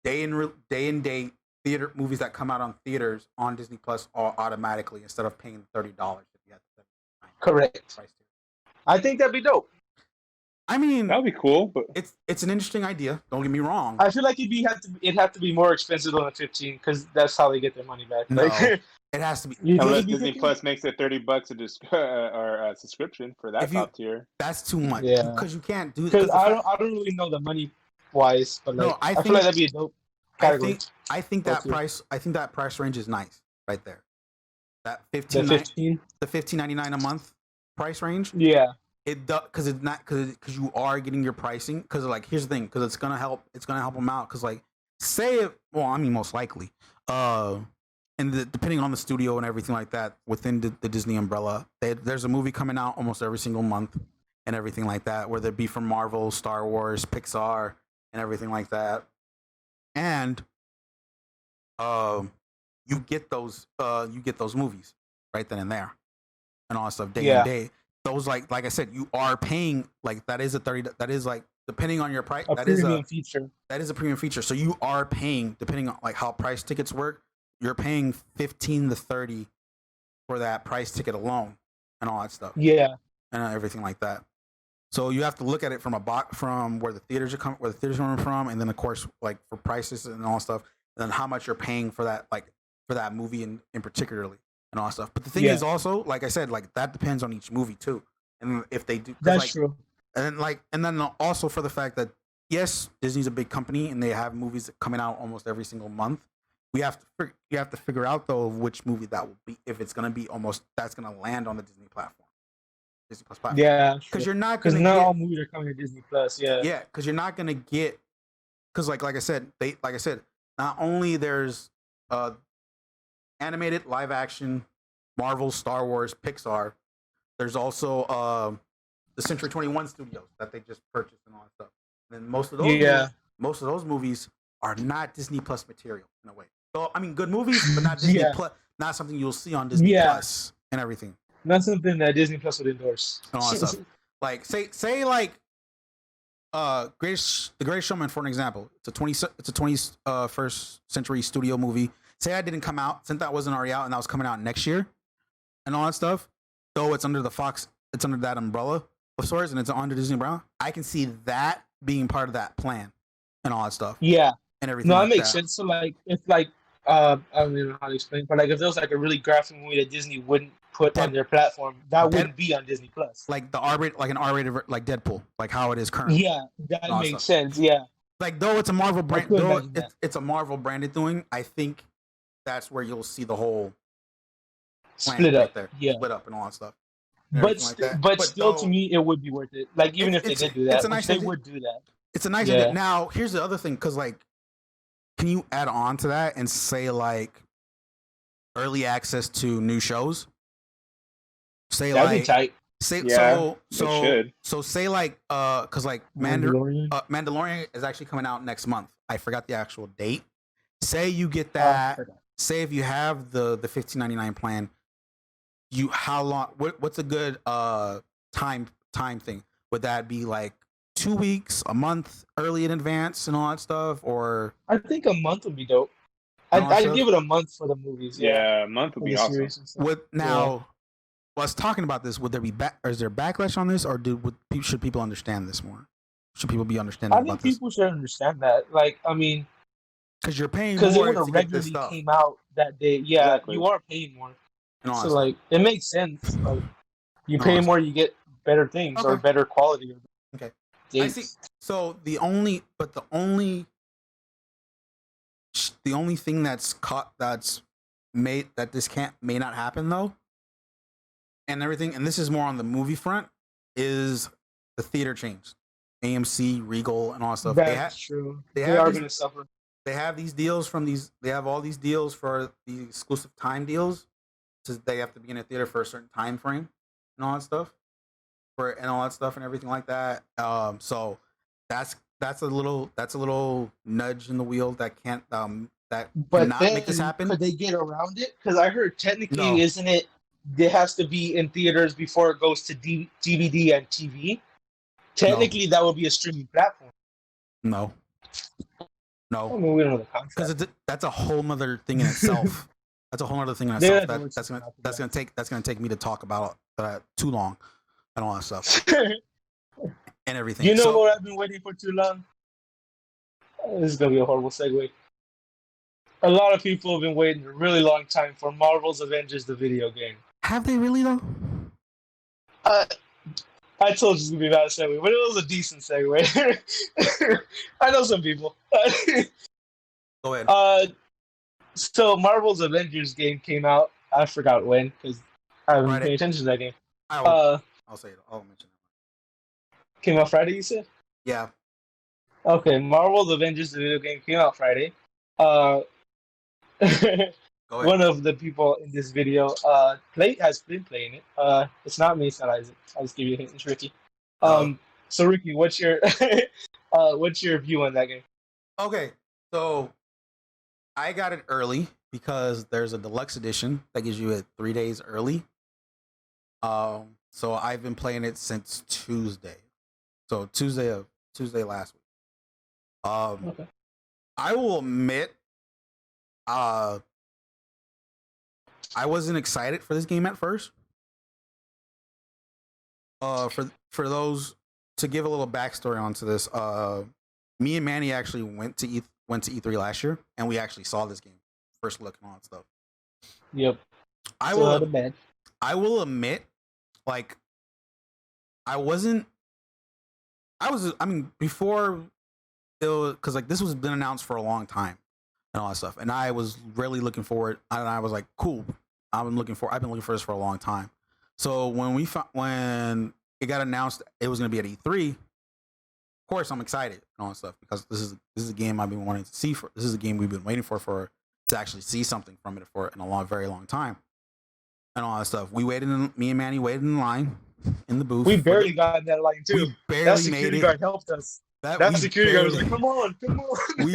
day and date theater movies that come out on theaters on Disney Plus automatically instead of paying $30 if you have the Correct. price tier. I think that'd be dope. I mean, That'd be cool, but it's an interesting idea. Don't get me wrong. I feel like it'd have to be more expensive than the 15 because that's how they get their money back. No, Like, it has to be. You think unless it'd be Disney 15? Plus makes it $30 or a subscription for that top tier. That's too much. Yeah. Because you can't do. Because I don't really know the money wise, but like, No, I I feel like that'd be a dope category. I think that price range is nice right there. That The 15 15? the $15.99 a month price range. Yeah. It does because it's not because you are getting your pricing because like here's the thing because it's gonna help them out because like most likely depending on the studio and everything like that within the Disney umbrella, there's a movie coming out almost every single month and everything like that, whether it be from Marvel, Star Wars, Pixar, and everything like that, and you get those movies right then and there and all that stuff day and day. Those like I said, you are paying like that is like depending on your price. That is a feature. That is a premium feature. So you are paying depending on like how price tickets work. You're paying $15 to $30 for that price ticket alone and all that stuff. Yeah, and everything like that. So you have to look at it from where the theaters are coming from, and then of course like for prices and all that stuff, and then how much you're paying for that movie in particularly. And all that stuff. But the thing is also, like I said, like that depends on each movie too. And if they do, that's true. And then also for the fact that yes, Disney's a big company and they have movies coming out almost every single month. You have to figure out though which movie that will be if it's gonna be that's gonna land on the Disney Plus platform. Yeah, because you're not because not all movies are coming to Disney Plus. Yeah, because you're not gonna get because like I said, not only there's animated, live action, Marvel, Star Wars, Pixar. There's also the Century 21 Studios that they just purchased and all that stuff. And then most of those movies are not Disney Plus material in a way. So I mean, good movies, but not Disney Plus. Not something you'll see on Disney Plus and everything. Not something that Disney Plus would endorse. And all that stuff. Like say like the Greatest Showman for an example. It's a 21st century studio movie. Say that didn't come out, since that wasn't already out and that was coming out next year and all that stuff, though it's under the Fox, it's under that umbrella, of sorts, and it's under Disney Brown. I can see that being part of that plan and all that stuff Yeah. and everything No, that like makes that. sense. So like, if like, I don't even know how to explain, but like, if there was like a really graphic movie that Disney wouldn't put on Dead, their platform, that dead, wouldn't be on Disney Plus. like the R-rated, like an R-rated, like Deadpool, like how it is currently. Yeah, that And all that makes stuff. sense. Yeah, Like though it's a Marvel I brand, could though imagine that. it's a Marvel branded thing. I think that's where you'll see the whole plan Split right up. there, Yeah, split up and all that stuff and everything like that. but But still, to though me, it would be worth it. Like even if they did do it's that, a which nice they idea. would do that. It's a nice idea. Yeah. Now here's the other thing, because like, can you add on to that and say like early access to new shows? Say That'd be like tight. say Yeah, it so should. so say like because like Mandalorian. Mandalorian is actually coming out next month. I forgot the actual date. Say you get I that. forgot. Say if you have the $15.99 plan, you how long? What's a good time thing? Would that be like 2 weeks, a month, early in advance, and all that stuff, or I think a month would be dope. and all that I'd stuff? give it a month for the movies. Yeah, Yeah, a month would for be the awesome. series and stuff. Would now? I was talking about this. Would there be or is there backlash on this, or should people understand this more? Should people be understanding I about think this? people should understand that. Like, I mean, Because you're paying because it more would to have get this regularly stuff came out that day. Yeah, Exactly. you are paying more, and all so that like it makes sense. Like you No, pay it's- more, you get better things or Okay. better quality. Okay. Dates. I see. So the only thing that's made that this may not happen though, and everything, and this is more on the movie front, is the theater chains, AMC, Regal, and all that stuff. That's true. they They have are these- going to suffer. They have these deals from these. They have all these deals for the exclusive time deals. So they have to be in a theater for a certain time frame and all that stuff, and everything like that. So that's a little nudge in the wheel that can't that But cannot then make this happen. could they get around it? Because I heard technically, No. isn't it? It has to be in theaters before it goes to DVD and TV. Technically, that would be a streaming platform. No, I no, mean, we don't know the contract. because that's a whole nother thing in itself. That's a whole other thing in They itself. have to work That's something out for that's gonna take me to talk about too long and all that stuff that. and everything. You know So- what I've been waiting for too long? This is gonna be a horrible segue. A lot of people have been waiting a really long time for Marvel's Avengers, the video game. Have they really though? I told you it's gonna be a bad segue, but it was a decent segue. I know some people. Go ahead. So Marvel's Avengers game came out. I forgot when because I haven't Friday. paid attention to that game. I'll say it. I'll mention it. Came out Friday, you said? Yeah. Okay, Marvel's Avengers, the video game, came out Friday. Go ahead. One of the people in this video has been playing it. It's not me, it's not Isaac. I'll just give you a hint. It's Ricky. So Ricky, what's your view on that game? Okay. So I got it early because there's a deluxe edition that gives you it 3 days early. So I've been playing it since Tuesday. So Tuesday last week. Okay. I will admit, I wasn't excited for this game at first. For those to give a little backstory onto this, me and Manny actually went to E3 last year, and we actually saw this game first look and all that stuff. Yep. I Still had a bad. will admit, like, before it was, because like this was been announced for a long time and all that stuff, and I was really looking forward, and I was like, cool, I've been looking for this for a long time. So when when it got announced it was going to be at E3, of course I'm excited and all that stuff, because this is a game I've been wanting to see this is a game we've been waiting for to actually see something from it for in a very long time and all that stuff. Me and Manny waited in line in the booth. We barely got in that line too. We That barely security made it. guard helped us. That we security guard was barely- like, "Come on, come on."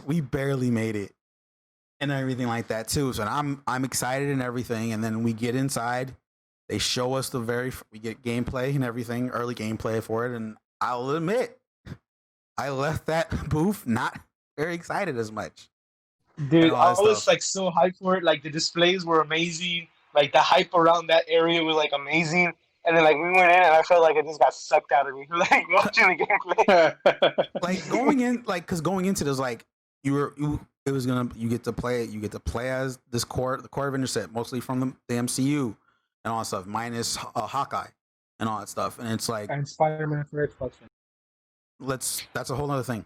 we barely made it and everything like that too. So I'm excited and everything, and then we get inside, they show us we get gameplay and everything, early gameplay for it, and I'll admit I left that booth not very excited as much. Dude, and all I that was stuff. like so hyped for it. Like the displays were amazing. Like the hype around that area was like amazing. and then like we went in, and I felt like it just got sucked out of me, like watching the gameplay. Like going in, like because going into this, like it was gonna you get to play as this the core Avenger set, mostly from the MCU and all that stuff, minus Hawkeye and all that stuff, and it's like And Spider-Man for Xbox. that's a whole other thing.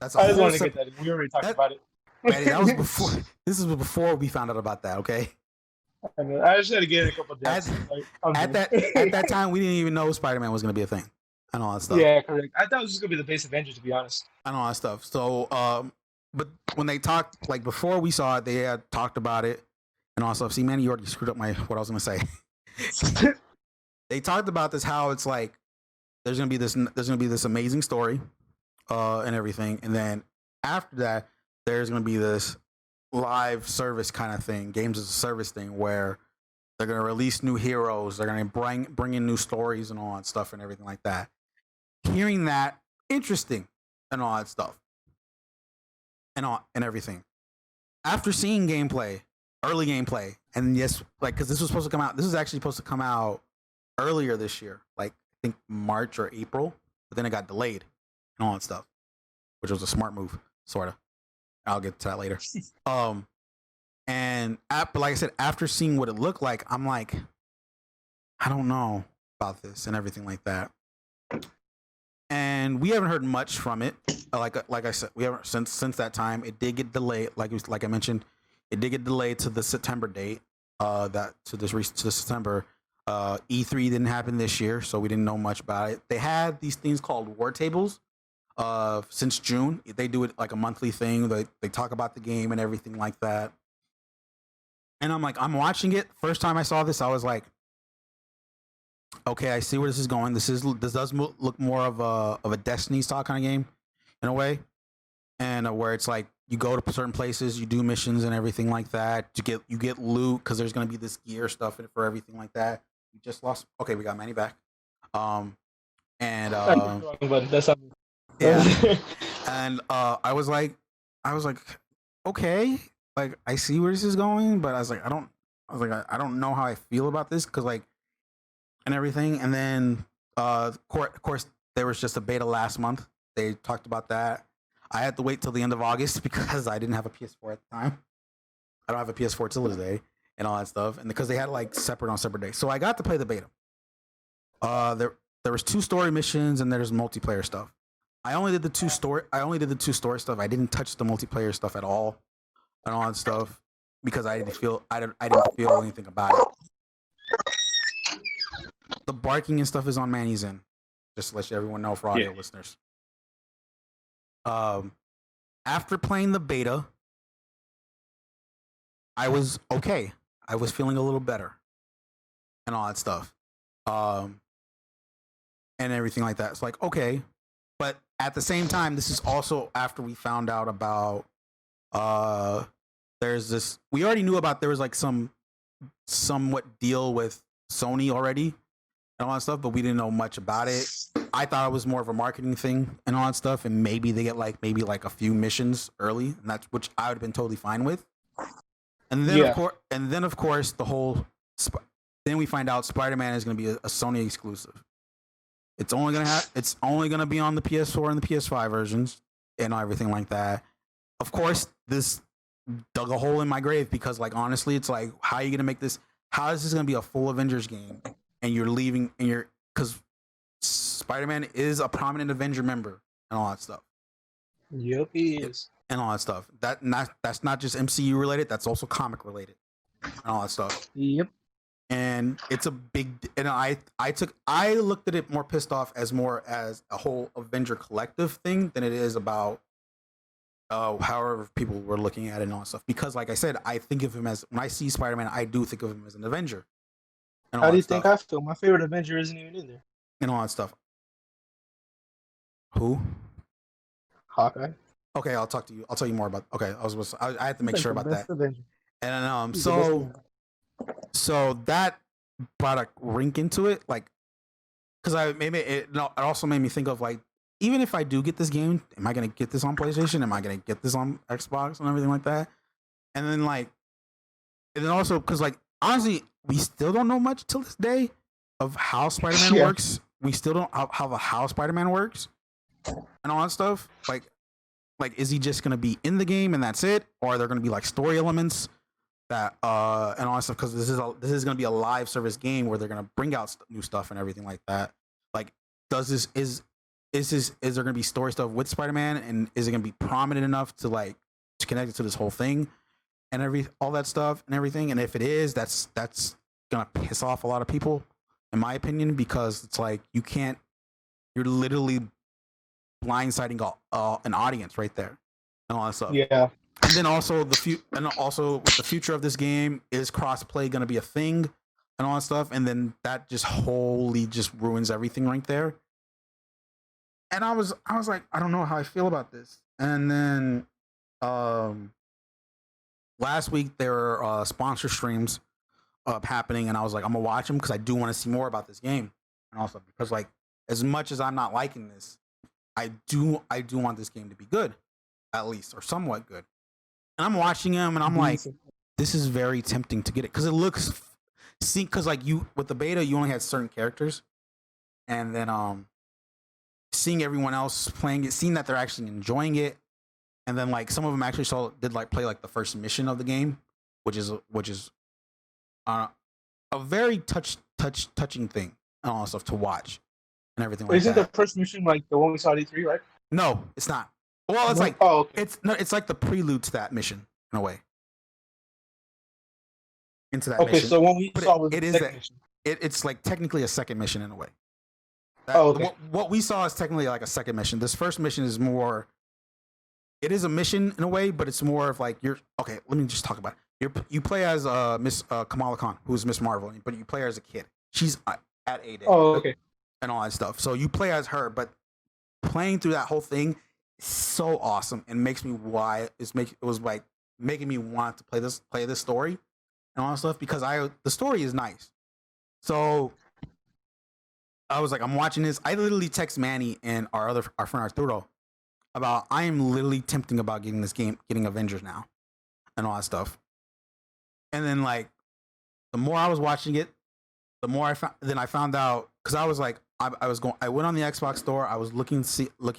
That's a I just whole wanted to get that in. We already talked about it. Maddie, that was before. This is before we found out about that. Okay. I just had to get in a couple of deaths. At that time, we didn't even know Spider-Man was going to be a thing and all that stuff. Yeah, correct. I thought it was just going to be the base Avengers, to be honest. And all that stuff. So, but when they talked, like before we saw it, they had talked about it and all that stuff. See, man, you already screwed up what I was going to say. They talked about this, how it's like there's going to be this amazing story, and everything, and then after that, there's going to be this live service kind of thing, games as a service thing, where they're going to release new heroes, they're going to bring in new stories and all that stuff and everything like that. Hearing that, interesting, and all that stuff, and everything. After seeing early gameplay, and yes, like because this was supposed to come out, this was actually supposed to come out earlier this year, like I think March or April, but then it got delayed and all that stuff, which was a smart move, sort of. I'll get to that later. But like I said, after seeing what it looked like, I'm like, I don't know about this and everything like that. And we haven't heard much from it. Like I said, we haven't since that time. It did get delayed. Like I mentioned, it did get delayed to the September date. To the September. E3 didn't happen this year, so we didn't know much about it. They had these things called war tables. Since June, they do it like a monthly thing. They talk about the game and everything like that. And I'm watching it. First time I saw this, I was like, okay, I see where this is going. This does look more of a Destiny style kind of game, in a way, and where it's like you go to certain places, you do missions and everything like that. You get loot because there's gonna be this gear stuff for everything like that. You just lost. Okay, we got Manny back. But that's not. Yeah. And I was like, okay, like I see where this is going, but I don't know how I feel about this, because like, and everything. And then of course there was just a beta last month. They talked about that. I had to wait till the end of August because I didn't have a PS4 at the time. I don't have a PS4 till today and all that stuff, and because they had like separate days, so I got to play the beta. There was 2 story missions and there's multiplayer stuff. I only did the 2 story stuff. I didn't touch the multiplayer stuff at all, and all that stuff, because I didn't feel anything about it. The barking and stuff is on Manny's end, just to let everyone know for audio listeners. After playing the beta, I was okay. I was feeling a little better, and all that stuff, and everything like that. It's like, okay. But at the same time, this is also after we found out about there's this, we already knew about, there was like some somewhat deal with Sony already and all that stuff, but we didn't know much about it. I thought it was more of a marketing thing and all that stuff, and maybe they get like a few missions early, and that's, which I would have been totally fine with. And then of course the whole then we find out Spider-Man is going to be a Sony exclusive. It's only gonna be on the PS4 and the PS5 versions and everything like that. Of course, this dug a hole in my grave, because like honestly, it's like, how are you gonna make this? How is this gonna be a full Avengers game and you're leaving, and because Spider-Man is a prominent Avenger member and all that stuff. Yep, he is. And all that stuff. That's not just MCU related. That's also comic related and all that stuff. Yep. And it's a big, and I looked at it more pissed off as a whole Avenger collective thing than it is about however people were looking at it and all that stuff. Because like I said, I think of him as, when I see Spider-Man, I do think of him as an Avenger. How do you think I feel? My favorite Avenger isn't even in there. And all that stuff. Who? Hawkeye. Okay, I'll talk to you. I'll tell you more about. Okay, I had to make sure about that. Avenger. And so that brought a rink into it, like, because it also made me think of like, even if I do get this game, am I gonna get this on PlayStation? Am I gonna get this on Xbox and everything like that? And then also because like honestly, we still don't know much till this day. of how Spider-Man Yeah. works. We still don't how Spider-Man works and all that stuff. Like is he just gonna be in the game and that's it, or are there gonna be like story elements that and all that stuff? Because this is gonna be a live service game where they're gonna bring out new stuff and everything like that. Like, does this is there gonna be story stuff with Spider-Man, and is it gonna be prominent enough to like to connect it to this whole thing and all that stuff and everything? And if it is, that's gonna piss off a lot of people, in my opinion, because it's like you're literally blindsiding an audience right there and all that stuff. Yeah. And then also the future of this game, is crossplay going to be a thing and all that stuff, and then that just wholly just ruins everything right there. And I was like, I don't know how I feel about this. And then last week there were sponsor streams happening, and I was like, I'm gonna watch them because I do want to see more about this game, and also because like as much as I'm not liking this, I do want this game to be good, at least, or somewhat good. And I'm watching him, and I'm like, this is very tempting to get it because it looks, because like you with the beta, you only had certain characters, and then seeing everyone else playing it, seeing that they're actually enjoying it, and then like some of them actually did like play like the first mission of the game, which is a very touching thing and all that stuff to watch and everything like Isn't that. the first mission like the one we saw at E3, right? No, it's not. Well, it's like okay. it's like the prelude to that mission in a way. Into that Okay, mission. so when we But saw was it the is second that mission. it's like technically a second mission in a way. Okay. What we saw is technically like a second mission. This first mission is more. It is a mission in a way, but it's more of like you're okay. Let me just talk about it. You play as Miss Kamala Khan, who's Miss Marvel, but you play her as a kid. She's at 8. Okay. And all that stuff. So you play as her, but playing through that whole thing is so awesome and makes me it was like making me want to play this story and all that stuff because the story is nice. So I was like, I'm watching this. I literally text Manny and our friend Arturo about I am literally tempting about getting Avengers now and all that stuff. And then like the more I was watching it, the more I found out, because I was like I went on the Xbox store, I was looking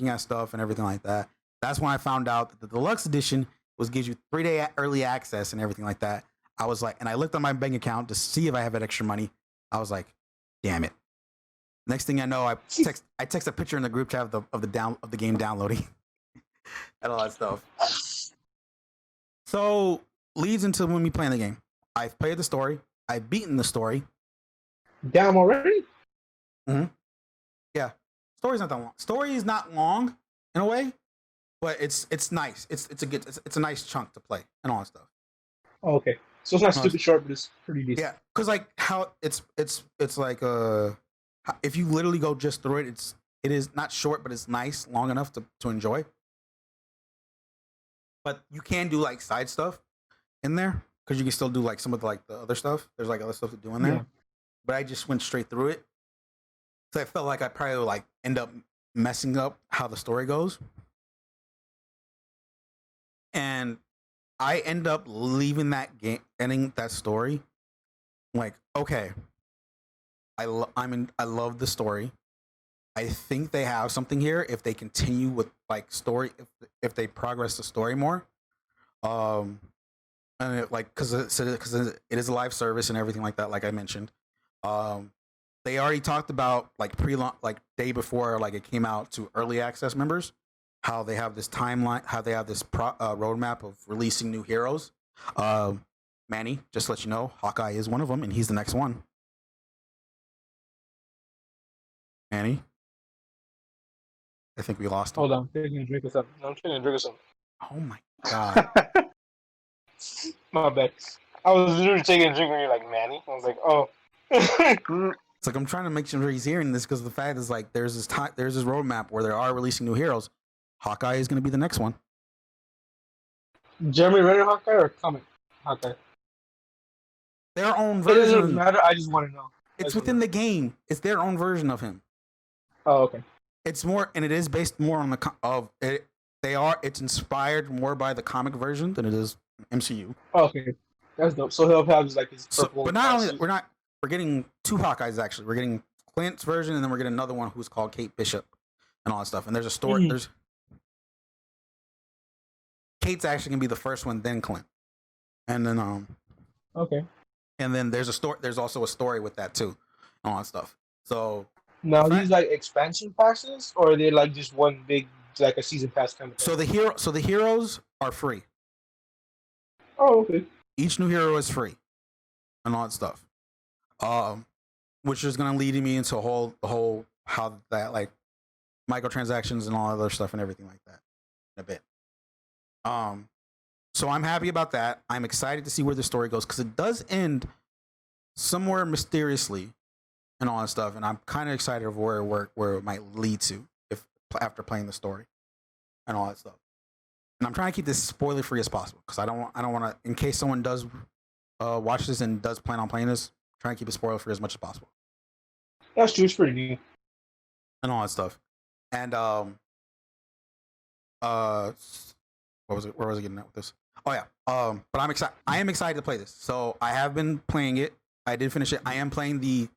at stuff and everything like that. That's when I found out that the deluxe edition gives you 3-day early access and everything like that. I was like, and I looked on my bank account to see if I have extra money. I was like, damn it. Next thing I know, I text a picture in the group chat of the game downloading and all that stuff. So leads into when we play the game. I've played the story. I've beaten the story. Damn already? Mm-hmm. Yeah, story's not that long. Story is not long in a way, but it's nice. It's a nice chunk to play and all that stuff. Okay, so it's not stupid short, but it's pretty decent. Yeah, because like how it's like if you literally go just through it, it is not short, but it's nice, long enough to enjoy. But you can do like side stuff in there because you can still do like some of the other stuff. There's like other stuff to do in there. Yeah. But I just went straight through it. So I felt like I probably would like end up messing up how the story goes. And I end up leaving that game, ending that story. Like, okay, I love the story. I think they have something here if they continue with like story, if they progress the story more. And because it is a live service and everything like that, like I mentioned. They already talked about like day before like it came out to early access members, how they have this timeline, how they have this roadmap of releasing new heroes. Manny, just to let you know, Hawkeye is one of them, and he's the next one. Manny, I think we lost him. Hold on, I'm taking a drink of something. Oh my god. My bad. I was literally taking a drink when you're like, Manny. I was like, oh. It's like I'm trying to make sure he's hearing this because the fact is like there's this roadmap where they are releasing new heroes. Hawkeye is going to be the next one. Jeremy Renner Hawkeye or comic Hawkeye? Their own version. It doesn't matter. I just want to know. It's within the game. It's their own version of him. Oh, okay. It's more, and it is based more on it's inspired more by the comic version than it is MCU. Oh, okay, that's dope. So he'll have like his purple. But not only we're not. we're getting two Hawkeyes actually. We're getting Clint's version, and then we're getting another one who's called Kate Bishop, and all that stuff. And there's a story. There's Kate's actually gonna be the first one, then Clint, and then Okay. and then there's a story. There's also a story with that too, and all that stuff. So Now these like expansion passes, or are they like just one big like a season pass kind of thing? so the heroes are free. Oh, okay. Each new hero is free, and all that stuff. Which is gonna lead me into the whole how that like microtransactions and all other stuff and everything like that in a bit. So I'm happy about that. I'm excited to see where the story goes because it does end somewhere mysteriously and all that stuff, and I'm kind of excited of where it might lead to if after playing the story and all that stuff. And I'm trying to keep this spoiler free as possible because I don't want to, in case someone does watch this and does plan on playing this, try and keep it spoiler free as much as possible. That's true. It's pretty neat. And all that stuff. And what was it? Where was I getting at with this? Oh yeah. But I'm excited. I am excited to play this. So I have been playing it. I did finish it. I am playing the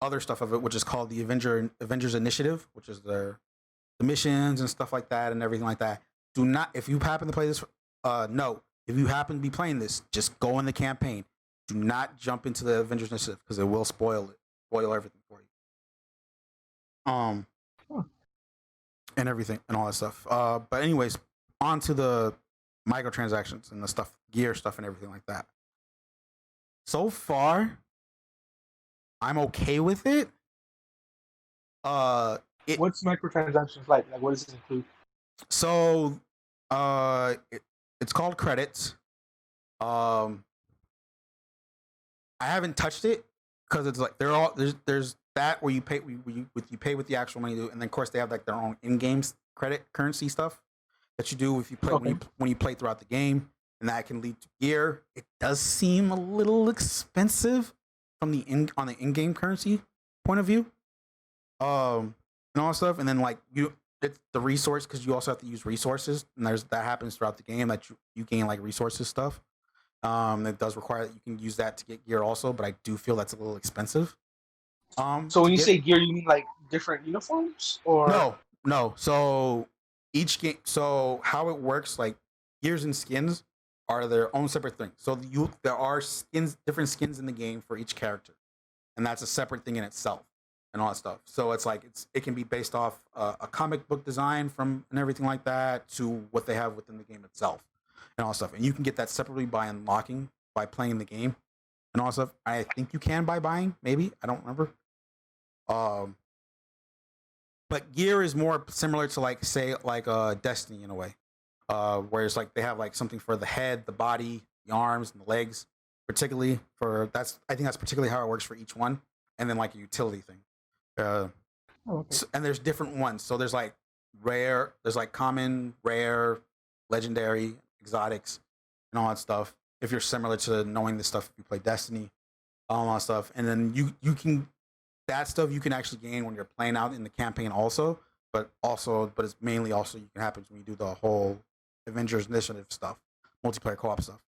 other stuff of it, which is called the Avengers Initiative, which is the missions and stuff like that and everything like that. Do not, if you happen to play this, no, if you happen to be playing this, just go in the campaign. Do not jump into the Avengers Initiative because it will spoil everything for you. And everything and all that stuff. But anyways, on to the microtransactions and the stuff, gear stuff and everything like that. So far, I'm okay with it. What's microtransactions like? Like, what does it include? So, it's called credits. I haven't touched it because it's like there's that where you pay you pay with the actual money, and then of course they have like their own in-game credit currency stuff that you do if you play when you play throughout the game, and that can lead to gear. It does seem a little expensive from the in-game currency point of view, and all that stuff, and then like it's the resource because you also have to use resources, and that happens throughout the game that you gain like resources stuff. It does require that you can use that to get gear also, but I do feel that's a little expensive. So when you say gear, you mean like different uniforms, or no. So each game, so how it works, like gears and skins are their own separate thing. So there are different skins in the game for each character, and that's a separate thing in itself, and all that stuff. So it's like it can be based off a comic book design and everything like that to what they have within the game itself, and all that stuff. And you can get that separately by playing the game, and all that stuff. I think you can by buying, maybe I don't remember. But gear is more similar to like say like Destiny in a way, where it's like they have like something for the head, the body, the arms, and the legs. Particularly I think that's particularly how it works for each one, and then like a utility thing. And there's different ones. So there's like rare, there's like common, rare, legendary, exotics, and all that stuff. If you're similar to knowing this stuff, if you play Destiny, all that stuff, and then you can. That stuff you can actually gain when you're playing out in the campaign also, but it's mainly also you can happen when you do the whole Avengers Initiative stuff, multiplayer co-op stuff.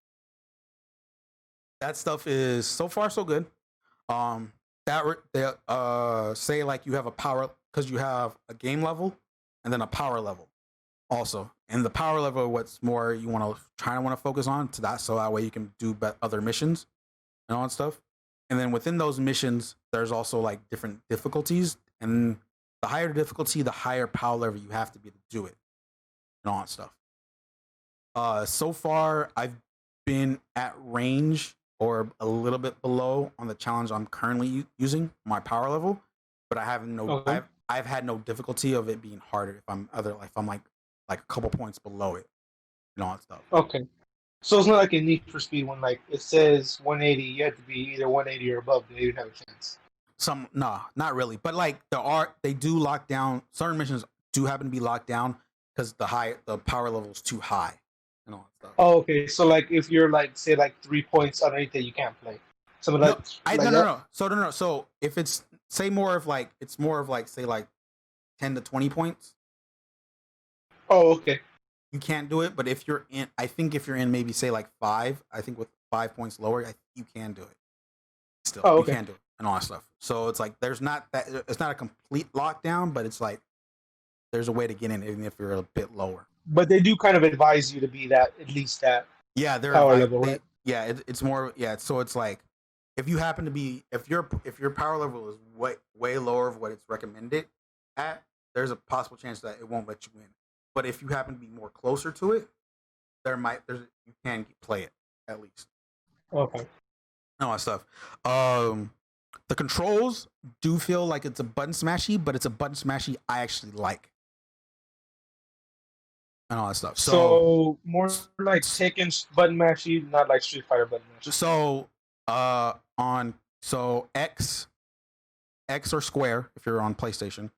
That stuff is so far so good. Say like you have a power because you have a game level and then a power level also, and the power level what's more you want to focus on to that so that way you can do other missions and all that stuff. And then within those missions, there's also like different difficulties, and the higher the difficulty, the higher power level you have to be to do it, and all that stuff. So far, I've been at range or a little bit below on the challenge I'm currently using my power level, but I've had no difficulty of it being harder if I'm like a couple points below it, and all that stuff. Okay. So it's not like a Need for Speed when like it says 180, you have to be either 180 or above to even have a chance. Not really. But like they do lock down certain missions do happen to be locked down because the power level is too high and all that stuff. Oh, okay. So like if you're like say like 3 points underneath it, you can't play. So No. So if it's more of like say like 10 to 20 points. Oh, okay. You can't do it, but if you're in maybe say like 5, I think with 5 points lower, you can do it. Still, okay. You can do it. and all that stuff. So it's like it's not a complete lockdown, but it's like there's a way to get in even if you're a bit lower. But they do kind of advise you to be that at least that Yeah, they're power level, right? it's more so it's like if you happen to be if your power level is way lower of what it's recommended at, there's a possible chance that it won't let you in. But if you happen to be more closer to it, you can play it at least. Okay. All that stuff. The controls do feel like it's a button smashy, but it's a button smashy I actually like. And all that stuff. So more like Tekken button mashy, not like Street Fighter button mashy. So X or square if you're on PlayStation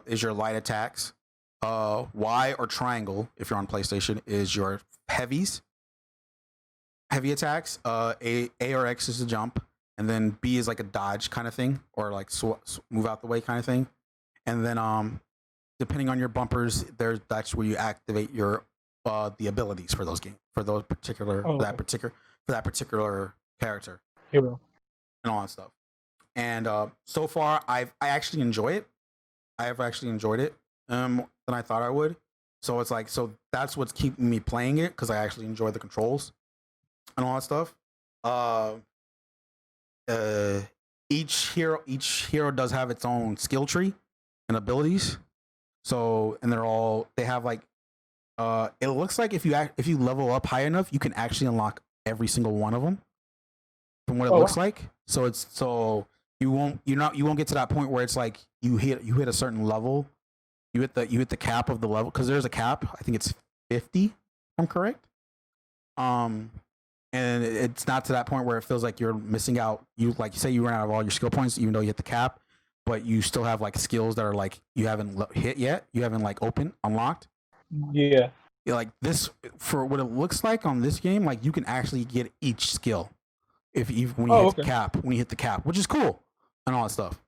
is your light attacks. Y or triangle if you're on PlayStation is your heavy attacks. A or X is a jump, and then B is like a dodge kind of thing, or like move out the way kind of thing. And then depending on your bumpers, that's where you activate your the abilities for those games for that particular character. Hero. And all that stuff. And so far, I actually enjoy it. I have actually enjoyed it than I thought I would. So it's like that's what's keeping me playing it because I actually enjoy the controls and all that stuff. Each hero does have its own skill tree and abilities. So and they have like it looks like if you level up high enough, you can actually unlock every single one of them. From what it looks like, so you won't get to that point where it's like you hit a certain level, you hit the cap of the level because there's a cap. I think it's 50. If I'm correct. And it's not to that point where it feels like you're missing out. You say you run out of all your skill points, even though you hit the cap, but you still have like skills that are like you haven't hit yet. You haven't like unlocked. Yeah. Like this for what it looks like on this game, like you can actually get each skill. When you hit the cap, which is cool and all that stuff.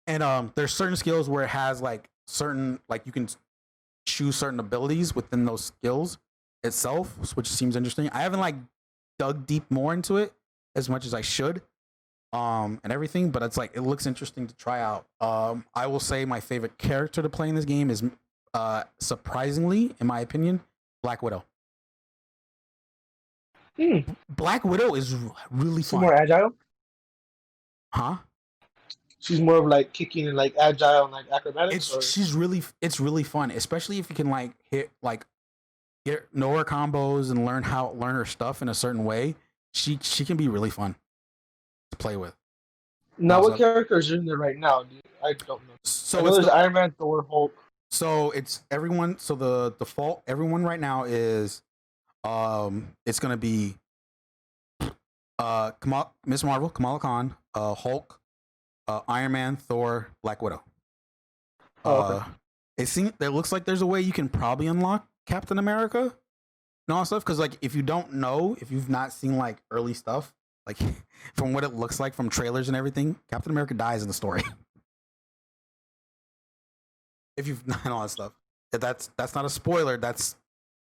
And there's certain skills where it has like certain you can choose certain abilities within those skills itself, which seems interesting. I haven't like dug deep more into it as much as I should, and everything, but it's like it looks interesting to try out. I will say my favorite character to play in this game is surprisingly, in my opinion, Black Widow. Black Widow is really fun. She's more agile? Huh? She's more of like kicking and like agile and like acrobatics? It's really fun, especially if you can like know her combos and learn her stuff in a certain way. She can be really fun to play with. Now, what characters are in there right now? I don't know. So I know there's Iron Man, Thor, Hulk. So it's everyone. So the default everyone right now is it's gonna be Miss Marvel, Kamala Khan, Hulk, Iron Man, Thor, Black Widow. Okay. It looks like there's a way you can probably unlock Captain America and all that stuff. Because like if you've not seen like early stuff, like from what it looks like from trailers and everything, Captain America dies in the story. If you've not all that stuff, that's not a spoiler.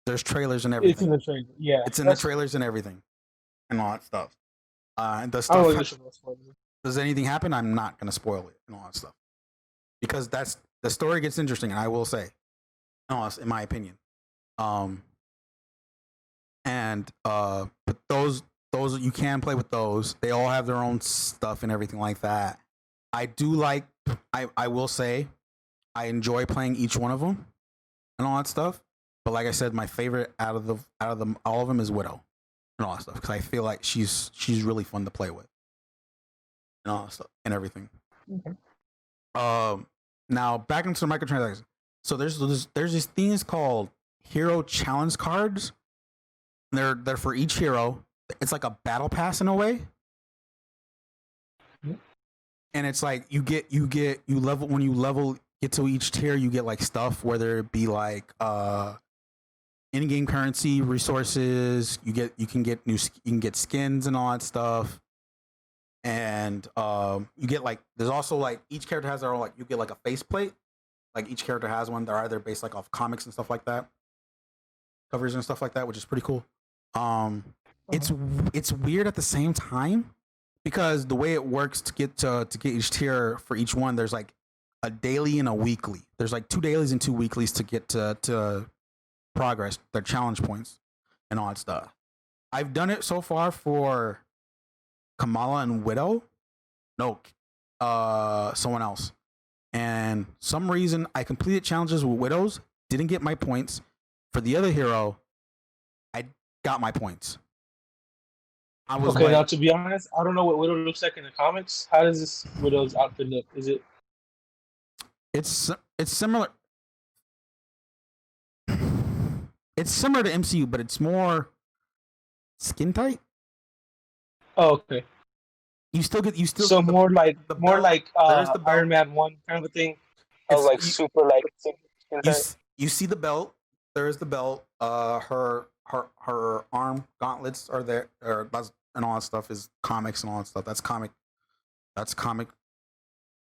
There's trailers and everything. It's in the trailer, yeah. It's in the trailers and everything, and all that stuff. And the stuff. Does anything happen? I'm not gonna spoil it and all that stuff, because the story gets interesting, and I will say, in my opinion. But those you can play with those. They all have their own stuff and everything like that. I do like. I will say, I enjoy playing each one of them and all that stuff. But like I said, my favorite out of them all of them is Widow and all that stuff because I feel like she's really fun to play with and all that stuff and everything. Okay. Now back into the microtransactions. So there's these things called hero challenge cards. They're for each hero. It's like a battle pass in a way. And it's like you level when you get to each tier, you get like stuff, whether it be like in-game currency, resources. You can get skins and all that stuff. And you get like there's also like each character has their own, like you get like a faceplate. Like each character has one. They're either based like off comics and stuff like that, covers and stuff like that, which is pretty cool. It's weird at the same time because the way it works to get each tier for each one, there's like a daily and a weekly. There's like 2 dailies and 2 weeklies to get to progress, their challenge points, and all that stuff. I've done it so far for Kamala and Widow. No, someone else. And some reason I completed challenges with Widows, didn't get my points. For the other hero, I got my points. I was Okay, now like, to be honest, I don't know what Widow looks like in the comics. How does this Widow's outfit look? Is it? it's similar. It's similar to MCU, but it's more skin tight. Oh, okay. You still So get more like the belt. There's the belt. Iron Man 1 kind of a thing. Of It's like super like you see the belt. There is the belt. Her arm gauntlets are there, and all that stuff is comics and all that stuff. That's comic. That's comic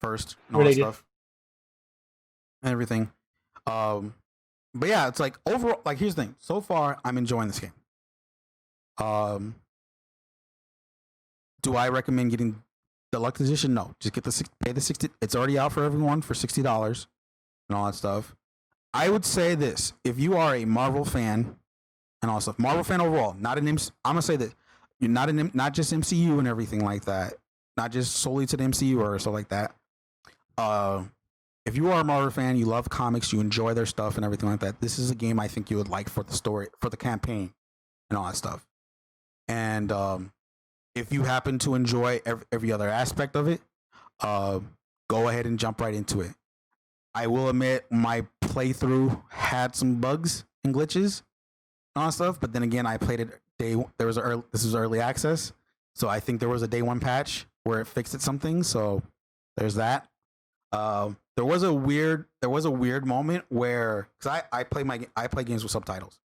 first and all that related. stuff and everything. But yeah, it's like overall. Like here's the thing. So far, I'm enjoying this game. Do I recommend getting deluxe edition? No, just get pay the 60. It's already out for everyone for $60 and all that stuff. I would say this: if you are a Marvel fan and all stuff, Marvel fan overall, not an MC, I'm gonna say that you're not just MCU and everything like that, not just solely to the MCU or stuff like that. If you are a Marvel fan, you love comics, you enjoy their stuff and everything like that, this is a game I think you would like for the story, for the campaign, and all that stuff. And if you happen to enjoy every other aspect of it, go ahead and jump right into it. I will admit my playthrough had some bugs and glitches and all that stuff, but then again, I played it this was early access, so I think there was a day one patch where it fixed it something. So there's that. There was a weird moment where, because I play games with subtitles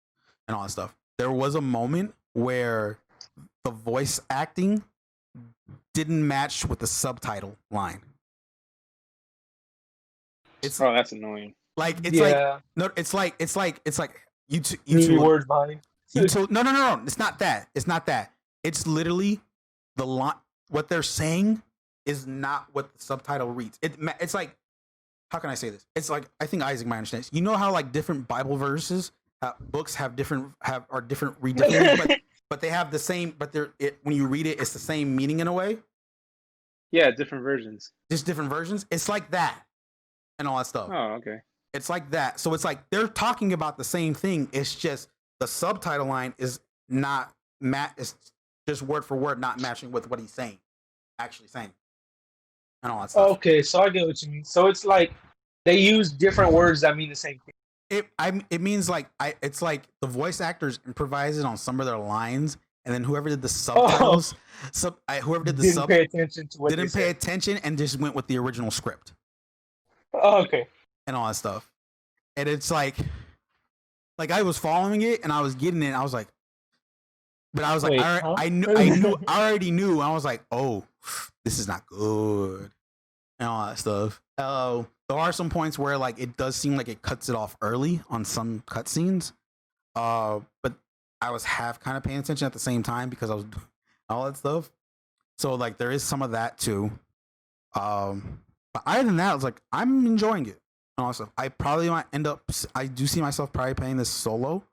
and all that stuff. There was a moment where the voice acting didn't match with the subtitle line. That's annoying. Like it's like you two words behind. no, it's not that. It's literally the line. What they're saying is not what the subtitle reads. It's like, how can I say this? It's like, I think Isaac might understand this. You know how like different Bible verses, books are different read differently, but they have the same. But when you read it, it's the same meaning in a way. Yeah, different versions. Just different versions. It's like that, and all that stuff. Oh, okay. It's like that. So it's like they're talking about the same thing. It's just the subtitle line is not it's just word for word not matching with what he's actually saying. And all that stuff. Okay, so I get what you mean. So it's like they use different words that mean the same thing. It means like it's like the voice actors improvised on some of their lines, and then whoever did the subtitles, whoever did the didn't pay attention to what didn't pay attention and just went with the original script. Oh, okay. And all that stuff, and it's like I was following it and I was getting it. And I was like, but I was like, I already knew. I was like, oh, this is not good, and all that stuff. There are some points where like it does seem like it cuts it off early on some cutscenes, but I was half kind of paying attention at the same time because I was doing all that stuff. So like there is some of that too. But other than that, I was like, I'm enjoying it. And also, I probably might end up. I do see myself probably playing this solo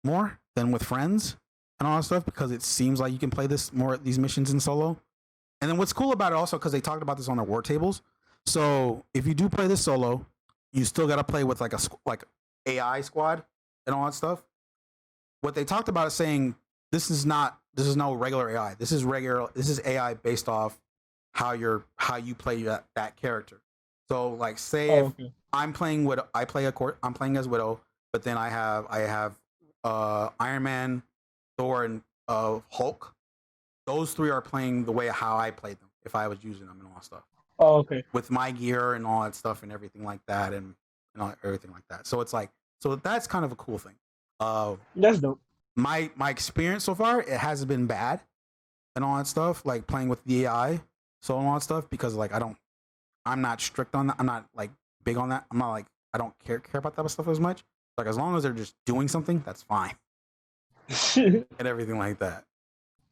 more than with friends and all that stuff because it seems like you can play these missions in solo. And then what's cool about it also, because they talked about this on their war tables. So if you do play this solo, you still got to play with like AI squad and all that stuff. What they talked about is saying this is no regular AI. This is AI based off how you play that character. So like say if I'm playing Widow, I'm playing as Widow, but then I have Iron Man, Thor, and Hulk. Those three are playing the way how I played them if I was using them and all that stuff. Oh, okay. With my gear and all that stuff and everything like that and everything like that. So it's like, so that's kind of a cool thing. That's dope. My experience so far, it hasn't been bad and all that stuff, like playing with the AI, so and all that stuff, because like I'm not strict on that. I'm not like big on that. I'm not like, I don't care about that stuff as much. Like as long as they're just doing something, that's fine. And everything like that.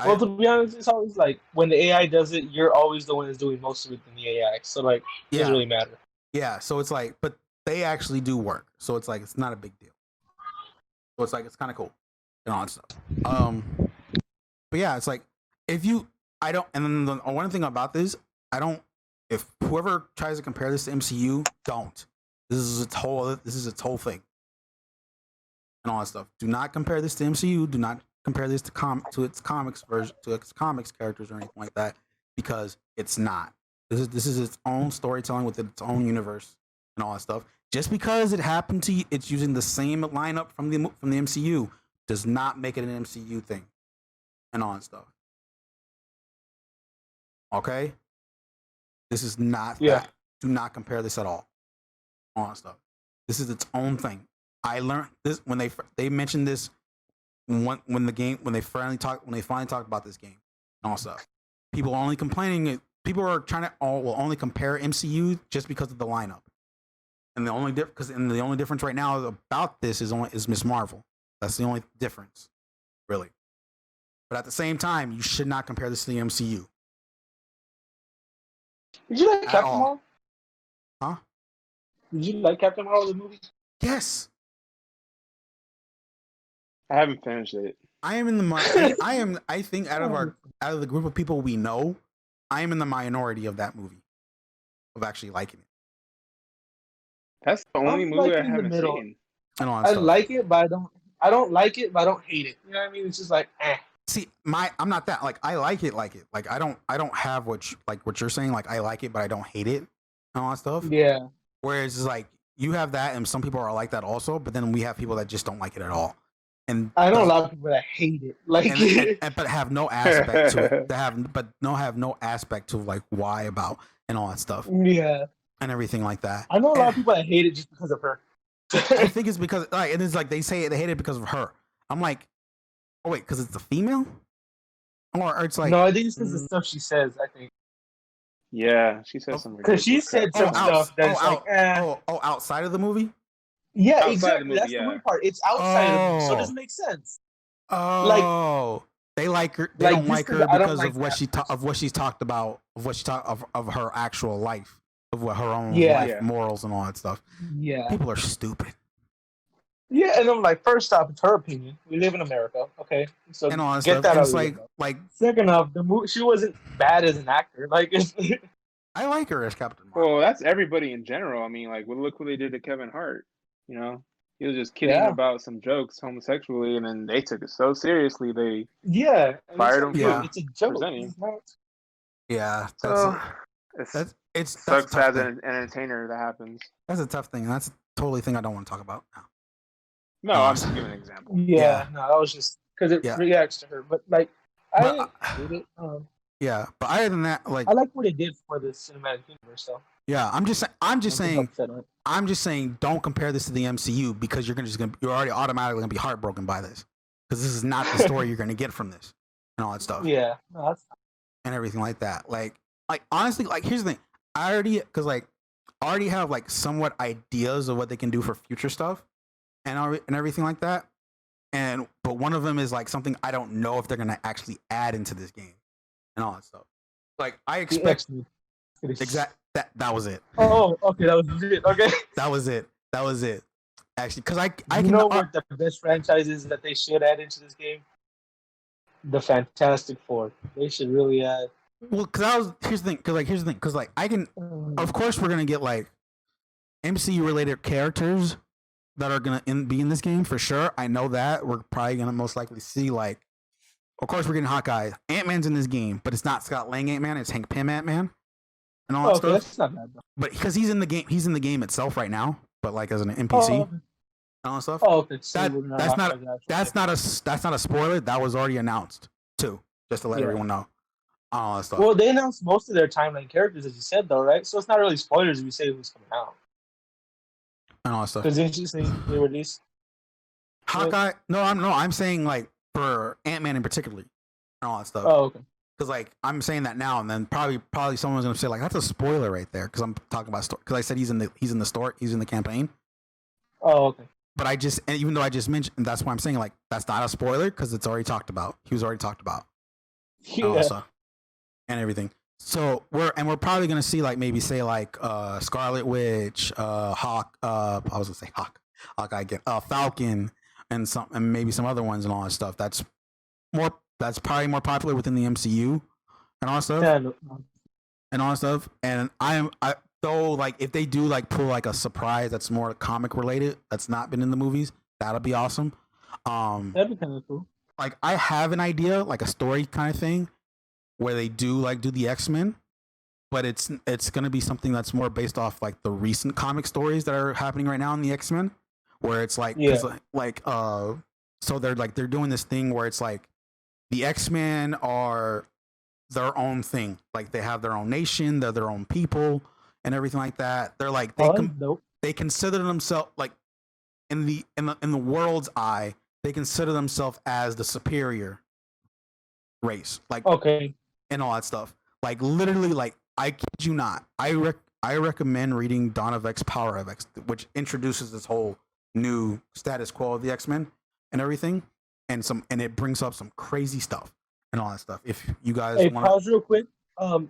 Well, to be honest, it's always like when the AI does it, you're always the one that's doing most of it than the AI. So like, it doesn't yeah, really matter. yeah. So it's like, but they actually do work. So it's like it's not a big deal. So it's like it's kind of cool and all that stuff. But yeah, it's like if you, I don't, and then the one thing about this, I don't. If whoever tries to compare this to MCU, don't. This is its whole thing and all that stuff. Do not compare this to MCU. Do not compare this to its comics version, to its comics characters or anything like that, because it's not. This is its own storytelling with its own universe and all that stuff. Just because it happened to it's using the same lineup from the MCU does not make it an MCU thing and all that stuff. Okay, this is not that. Do not compare this at all that stuff. This is its own thing. I learned this when they mentioned this when they finally talked about this game and all stuff. People are only complaining. People are trying to will only compare MCU just because of the lineup. And the only difference right now about this is Miss Marvel. That's the only difference, really. But at the same time, you should not compare this to the MCU. Did you like At Captain all. Marvel? Huh? Did you like Captain Marvel the movie? Yes. I haven't finished it. I am in the I think out of the group of people we know, I am in the minority of that movie, of actually liking it. That's the only I'm movie like I in the haven't middle. seen. And all that I stuff. like it, but I don't like it, but I don't hate it. You know what I mean? It's just like, eh. See, I'm not that, like, I like it. Like I don't have what you're saying. Like, I like it, but I don't hate it and all that stuff. Yeah. Whereas it's like you have that, and some people are like that also. But then we have people that just don't like it at all. And I know a lot of people that hate it, like, but have no aspect to it. Have no aspect to like why about and all that stuff yeah. and everything like that. I know a lot of people that hate it just because of her. I think it's because like it is like they say they hate it because of her. I'm like, oh wait, because it's a female, or it's like no, I think it's because of the stuff she says. I think Yeah, she said some because she said some stuff that's like, outside of the movie. Yeah, Outside exactly. the movie, That's yeah. the weird part. It's outside of the movie, so it doesn't make sense. Oh, they like her. They like, don't just like 'cause her I don't because like of what that of what she's talked about, of her actual life, of what her own Yeah. life Yeah. morals and all that stuff. Yeah, People are stupid yeah, and I'm like, first off, it's her opinion. We live in America, okay? So and all that get stuff. that And out it's of the way. like Second off, the movie she wasn't bad as an actor. Like, I like her as Captain Marvel. Well, that's everybody in general. I mean, like, well, look what they did to Kevin Hart. You know, he was just kidding Yeah. about some jokes homosexually, and then they took it so seriously they yeah, and fired it's him like, Yeah. it's a joke. presenting. It's not- Yeah, So that's it a sucks tough as thing. an entertainer that happens. That's a tough thing. That's a totally thing I don't want to talk about now. No, I'm just giving an example. Yeah, no, that was just because it Yeah. reacts to her. But like, I But, didn't hate it. Yeah, but other than that, like, I like what it did for the cinematic universe, though. yeah, I'm just saying, upset on it. I'm just saying, don't compare this to the MCU because you're already automatically gonna be heartbroken by this because this is not the story you're gonna get from this and all that stuff Yeah, no, that's and everything like that. Like honestly, like here's the thing, I already have like somewhat ideas of what they can do for future stuff and everything like that. But one of them is like something I don't know if they're gonna actually add into this game and all that stuff. Like I expect that was it. Oh, okay, that was it. Okay. That was it. Actually, because I You can know what the best franchises that they should add into this game? The Fantastic Four. They should really add. well, here's the thing, because like I can, of course we're gonna get like MCU related characters that are gonna be in this game for sure. I know that we're probably gonna most likely see like, of course we're getting Hawkeye. Ant-Man's in this game, but it's not Scott Lang Ant-Man. It's Hank Pym Ant-Man and all that stuff. That's not bad though. But because he's in the game itself right now, but like as an NPC and all that stuff. Oh, okay. So That's not a spoiler. That was already announced too, just to let everyone know. All that stuff. Well, they announced most of their timeline characters, as you said, though, right? So it's not really spoilers if you say who's coming out. And all that stuff. Because didn't you say they released Hawkeye? No, I'm saying like for Ant-Man in particular and all that stuff. Oh, okay. Because like I'm saying that now, and then probably someone's gonna say like that's a spoiler right there because I'm talking about story. Because I said he's in the story, he's in the campaign. Oh, okay. But even though I just mentioned, that's why I'm saying like that's not a spoiler because it's already talked about. He was already talked about and all that Yeah. stuff and everything. So we're probably gonna see like maybe say like Scarlet Witch, Hawk, I was gonna say Hawkeye again, Falcon, and maybe some other ones and all that stuff. That's probably more popular within the MCU and all that stuff Yeah, no. and all that stuff. And I though like if they do like pull like a surprise that's more comic related that's not been in the movies, that'll be awesome. That'd be kind of cool. Like I have an idea, like a story kind of thing, where they do the X-Men, but it's gonna be something that's more based off like the recent comic stories that are happening right now in the X-Men, where it's like Yeah. so they're doing this thing where it's like the X-Men are their own thing, like they have their own nation, they're their own people, and everything like that. They're like Nope. they consider themselves like in the world's eye, they consider themselves as the superior race, like Okay. and all that stuff. Like literally, like I kid you not, I recommend reading Dawn of X, Power of X, which introduces this whole new status quo of the X-Men and everything, and it brings up some crazy stuff and all that stuff. If you guys Hey, want, pause real quick. I'm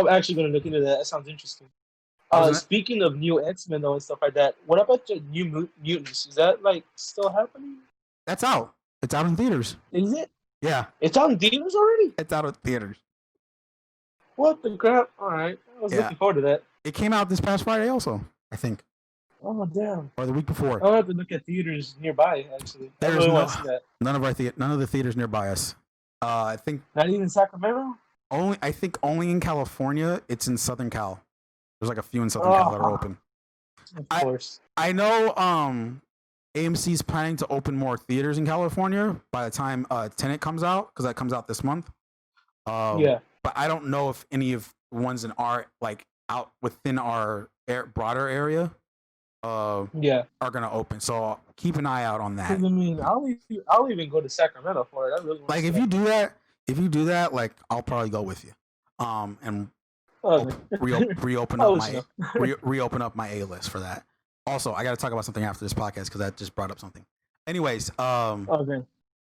actually gonna look into that. That sounds interesting. Speaking of new X-Men though and stuff like that, what about the new mutants? Is that like still happening? that's out. It's out in theaters. Is it? Yeah, It's on theaters already? it's out in theaters. What the crap? All right, I was Yeah. looking forward to that. It came out this past Friday, also, I think, Oh damn! or the week before. I'll have to look at theaters nearby. Actually, I There's really no- want to see that. None of the theaters nearby us. I think Not even Sacramento. only in California. It's in Southern Cal. There's like a few in Southern Cal that are open. Of course. I know AMC is planning to open more theaters in California by the time Tenet comes out, because that comes out this month. Yeah. But I don't know if any of the ones in our like out within our broader area Yeah. are gonna open. So keep an eye out on that. 'Cause, I mean, I'll even go to Sacramento for it. I really want Like to if you do that, like I'll probably go with you. And reopen I'll up let you my reopen up my A list for that. Also, I got to talk about something after this podcast because that just brought up something. Anyways, Okay.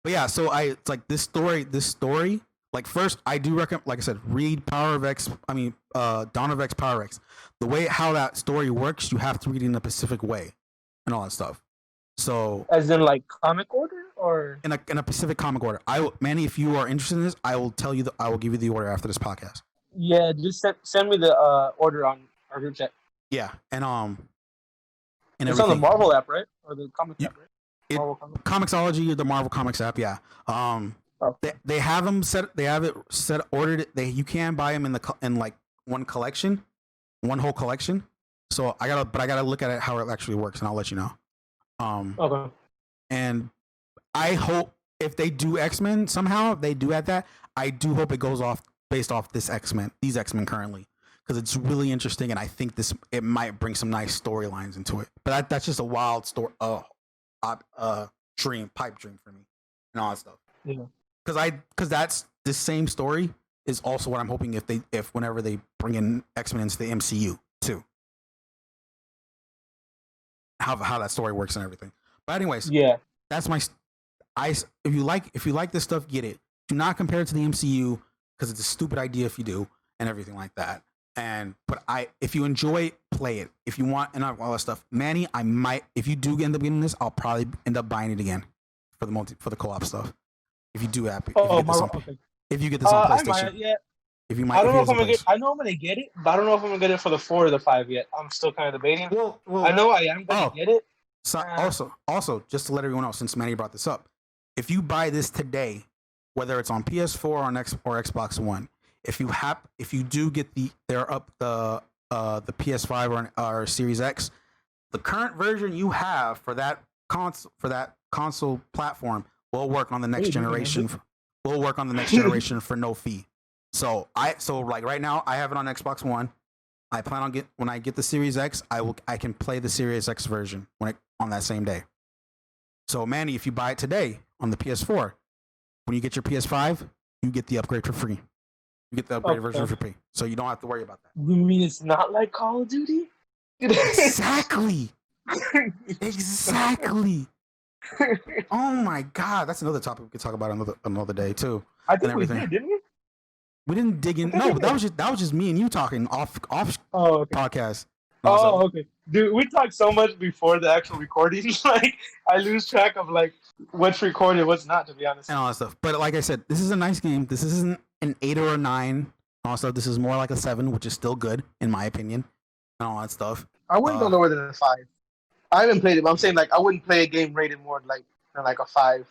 but yeah, so it's like this story. Like first, I do recommend, like I said, read Power of X. I mean, Dawn of X, Power of X. The way how that story works, you have to read it in a specific way, and all that stuff. So As in like comic order or in a specific comic order, Manny, if you are interested in this, I will tell you I will give you the order after this podcast. yeah, just send me the order on our group chat. Yeah, and It's everything. on the Marvel app, right? Or the comic app, right? It- Marvel comic. Comixology, the Marvel Comics app, yeah. Oh. They have them set. They have it set ordered. You can buy them in like one collection, one whole collection. So I gotta look at it how it actually works, and I'll let you know. Okay. And I hope if they do X-Men somehow, if they do add that, I do hope it goes off based off these X-Men currently, because it's really interesting, and I think it might bring some nice storylines into it. But that's just a wild story, pipe dream for me, and all that stuff. Yeah. Because that's the same story is also what I'm hoping if whenever they bring in X-Men into the MCU too, how that story works and everything. But anyways, Yeah. that's my. If you like this stuff, get it. Do not compare it to the MCU because it's a stupid idea if you do and everything like that. If you enjoy it, play it. If you want and all that stuff, Manny, I might. If you do end up getting this, I'll probably end up buying it again for the co-op stuff. If you do happen, Okay. if you get this on I PlayStation, might, yeah. if you might, I don't know if if I'm you gonna get. I know I'm gonna get it, but I don't know if I'm gonna get it for the 4 or the 5 yet. I'm still kind of debating. Well, I know I am gonna get it. So also, just to let everyone know, since Manny brought this up, if you buy this today, whether it's on PS4 or Xbox One, if you do get the PS5 or Series X, the current version you have for that console platform will work on the next generation. Will work on the next generation for no fee. So like right now, I have it on Xbox One. I plan on when I get the Series X, I can play the Series X version on that same day. So Manny, if you buy it today on the PS4, when you get your PS5, you get the upgrade for free. You get the upgraded version for free, so you don't have to worry about that. You mean it's not like Call of Duty? Exactly. Exactly. Oh my God, that's another topic we could talk about another day too. I think we everything. did, didn't we? We didn't dig in. No, that was just me and you talking off Oh, okay. podcast. Oh, okay. Dude, we talked so much before the actual recording. Like, I lose track of like what's recorded, what's not. To be honest. And all that stuff. But like I said, this is a nice game. This isn't an 8 or a 9. Also, this is more like a 7, which is still good in my opinion. And all that stuff. I wouldn't go lower than a 5. I haven't played it, but I'm saying like I wouldn't play a game rated more than like a 5.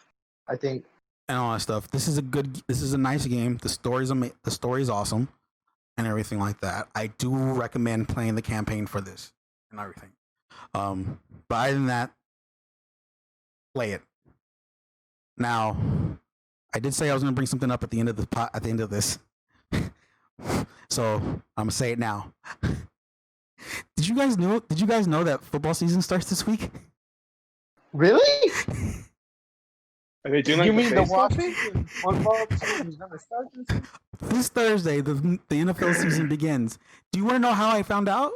I think. And all that stuff. This is a nice game. The story's awesome, and everything like that. I do recommend playing the campaign for this and everything. But other than that, play it. Now, I did say I was going to bring something up at the end of this, so I'm gonna say it now. Did you guys know that football season starts this week? Really? Are they doing like You mean the baseball Washington football team is gonna start this week? This Thursday, the NFL season begins. Do you want to know how I found out?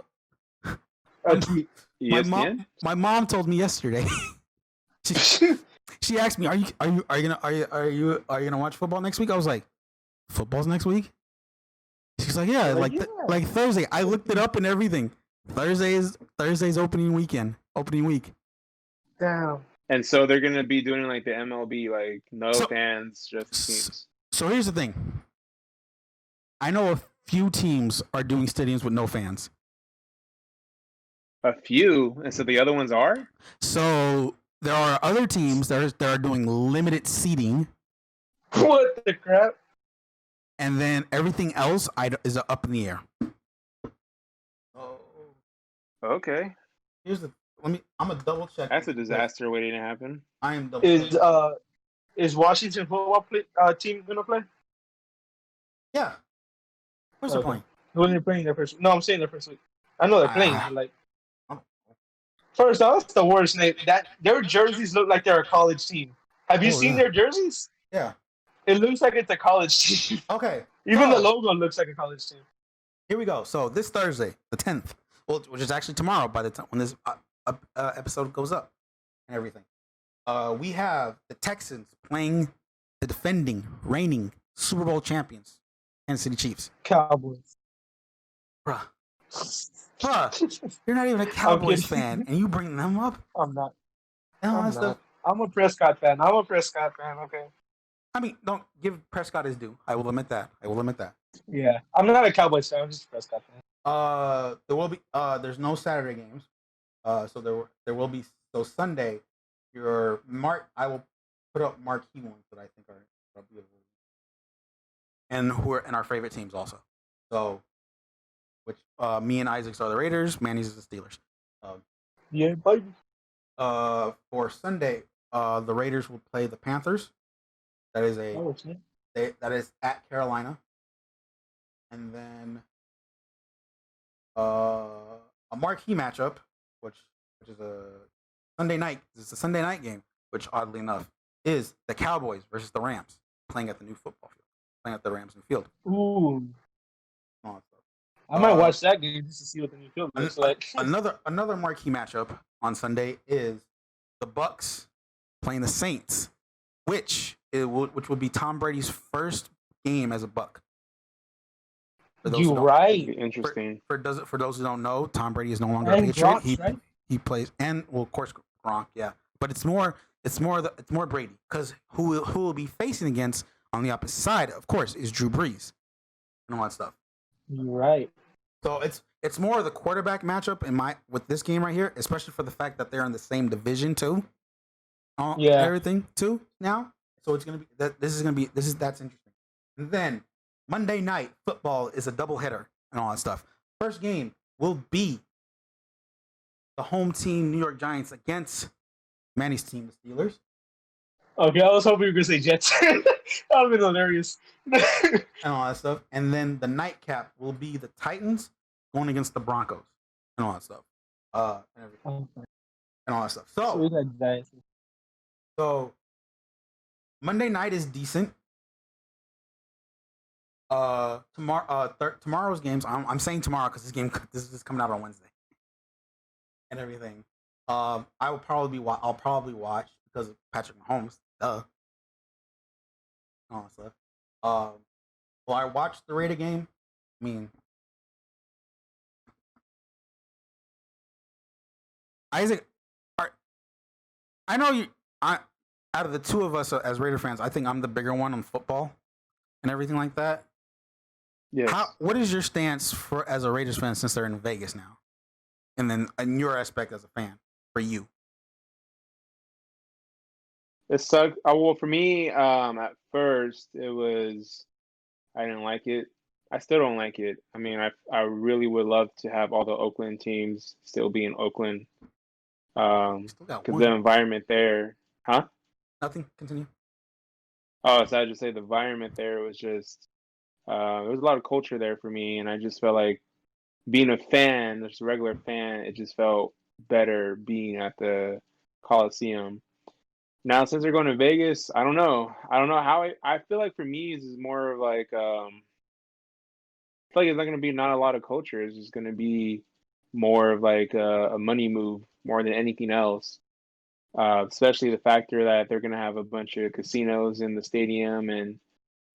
ESPN? My mom told me yesterday. She asked me, "Are you gonna watch football next week?" I was like, "Football's next week?" She's like, "Yeah, like Thursday." I looked it up and everything. Thursday's opening week. Damn. And so they're gonna be doing like the MLB, like no fans, just teams. So here's the thing. I know a few teams are doing stadiums with no fans. A few, and so the other ones are. So there are other teams that are doing limited seating. What the crap? And then everything else is up in the air. Oh. Okay. I'm gonna double check. That's a disaster waiting to happen. I am double Is Washington football team gonna play? Yeah. What's the point? When they're playing their first? No, I'm saying their first week. I know they're playing, but like. First, that's the worst name. That their jerseys look like they're a college team. Have you seen their jerseys? Yeah. It looks like it's a college team. Okay. Even the logo looks like a college team. Here we go. So this Thursday, the 10th, which is actually tomorrow by the time when this episode goes up and everything, we have the Texans playing the defending, reigning Super Bowl champions, Kansas City Chiefs. Cowboys. Bruh, you're not even a Cowboys fan, and you bring them up? I'm not. I'm not. I'm a Prescott fan. Okay. I mean, don't give Prescott his due. I will admit that. Yeah, I'm not a Cowboys fan. I'm just a Prescott fan. There will be. There's no Saturday games. So there will be. So Sunday, I will put up marquee ones that I think are beautiful, and who are our favorite teams also. So, which me and Isaac's are the Raiders. Manny's is the Steelers. Yeah, baby. For Sunday, the Raiders will play the Panthers. That is that is at Carolina, and then a marquee matchup, which is a Sunday night. It's a Sunday night game, which oddly enough is the Cowboys versus the Rams playing at the new football field, playing at the Rams new field. Ooh. I might watch that game just to see what the new field looks like. Another marquee matchup on Sunday is the Bucks playing the Saints, which would be Tom Brady's first game as a Buck. You're right. Interesting. For those who don't know, Tom Brady is no longer a Patriot. He plays, and well, of course Gronk, yeah. But it's more Brady, because who will be facing against on the opposite side, of course, is Drew Brees and all that stuff. You're right. So it's more of the quarterback matchup with this game right here, especially for the fact that they're in the same division too. Everything too now. So it's gonna be that's interesting. And then Monday night football is a doubleheader and all that stuff. First game will be the home team New York Giants against Manny's team, the Steelers. Okay, I was hoping you were gonna say Jets. That would have been hilarious. And all that stuff. And then the nightcap will be the Titans going against the Broncos and all that stuff. And everything. And all that stuff. So Monday night is decent. Tomorrow's games. I'm saying tomorrow because this is coming out on Wednesday and everything. I'll probably watch because of Patrick Mahomes. Duh. All that stuff. Well, I watched the Raider game. I mean, Isaac, I know you. Out of the two of us as Raider fans, I think I'm the bigger one on football and everything like that. Yes. What is your stance for as a Raiders fan since they're in Vegas now, and then in your aspect as a fan for you? It sucked. Well, for me, at first it was I didn't like it. I still don't like it. I mean, I really would love to have all the Oakland teams still be in Oakland. Still got Because one. the environment there, huh? Nothing. Continue. Oh, so I just say the environment there was just there was a lot of culture there for me, and I just felt like being a fan, just a regular fan, it just felt better being at the Coliseum. Now, since they're going to Vegas, I don't know. I don't know how I feel like for me, this is more of like I feel like it's not going to be not a lot of culture. It's just going to be more of like a money move more than anything else. Especially the factor that they're going to have a bunch of casinos in the stadium, and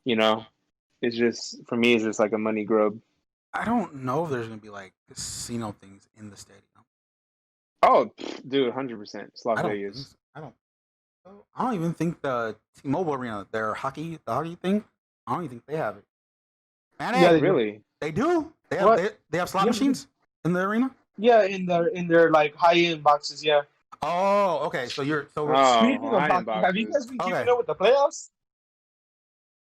you know, it's just for me, it's just like a money grub. I don't know if there's gonna be like casino things in the stadium. Oh, dude, 100%. It's Las I don't think Vegas. so. I don't even think the T-Mobile Arena, the hockey thing. I don't even think they have it. Man, Yeah, hey, they do. Really? they do. They have What? they have slot Yeah. machines in the arena. Yeah, in their like high end boxes. Yeah. Oh, okay. So Oh, Speaking of high-end boxing, have you guys boxes. been Okay. keeping up with the playoffs?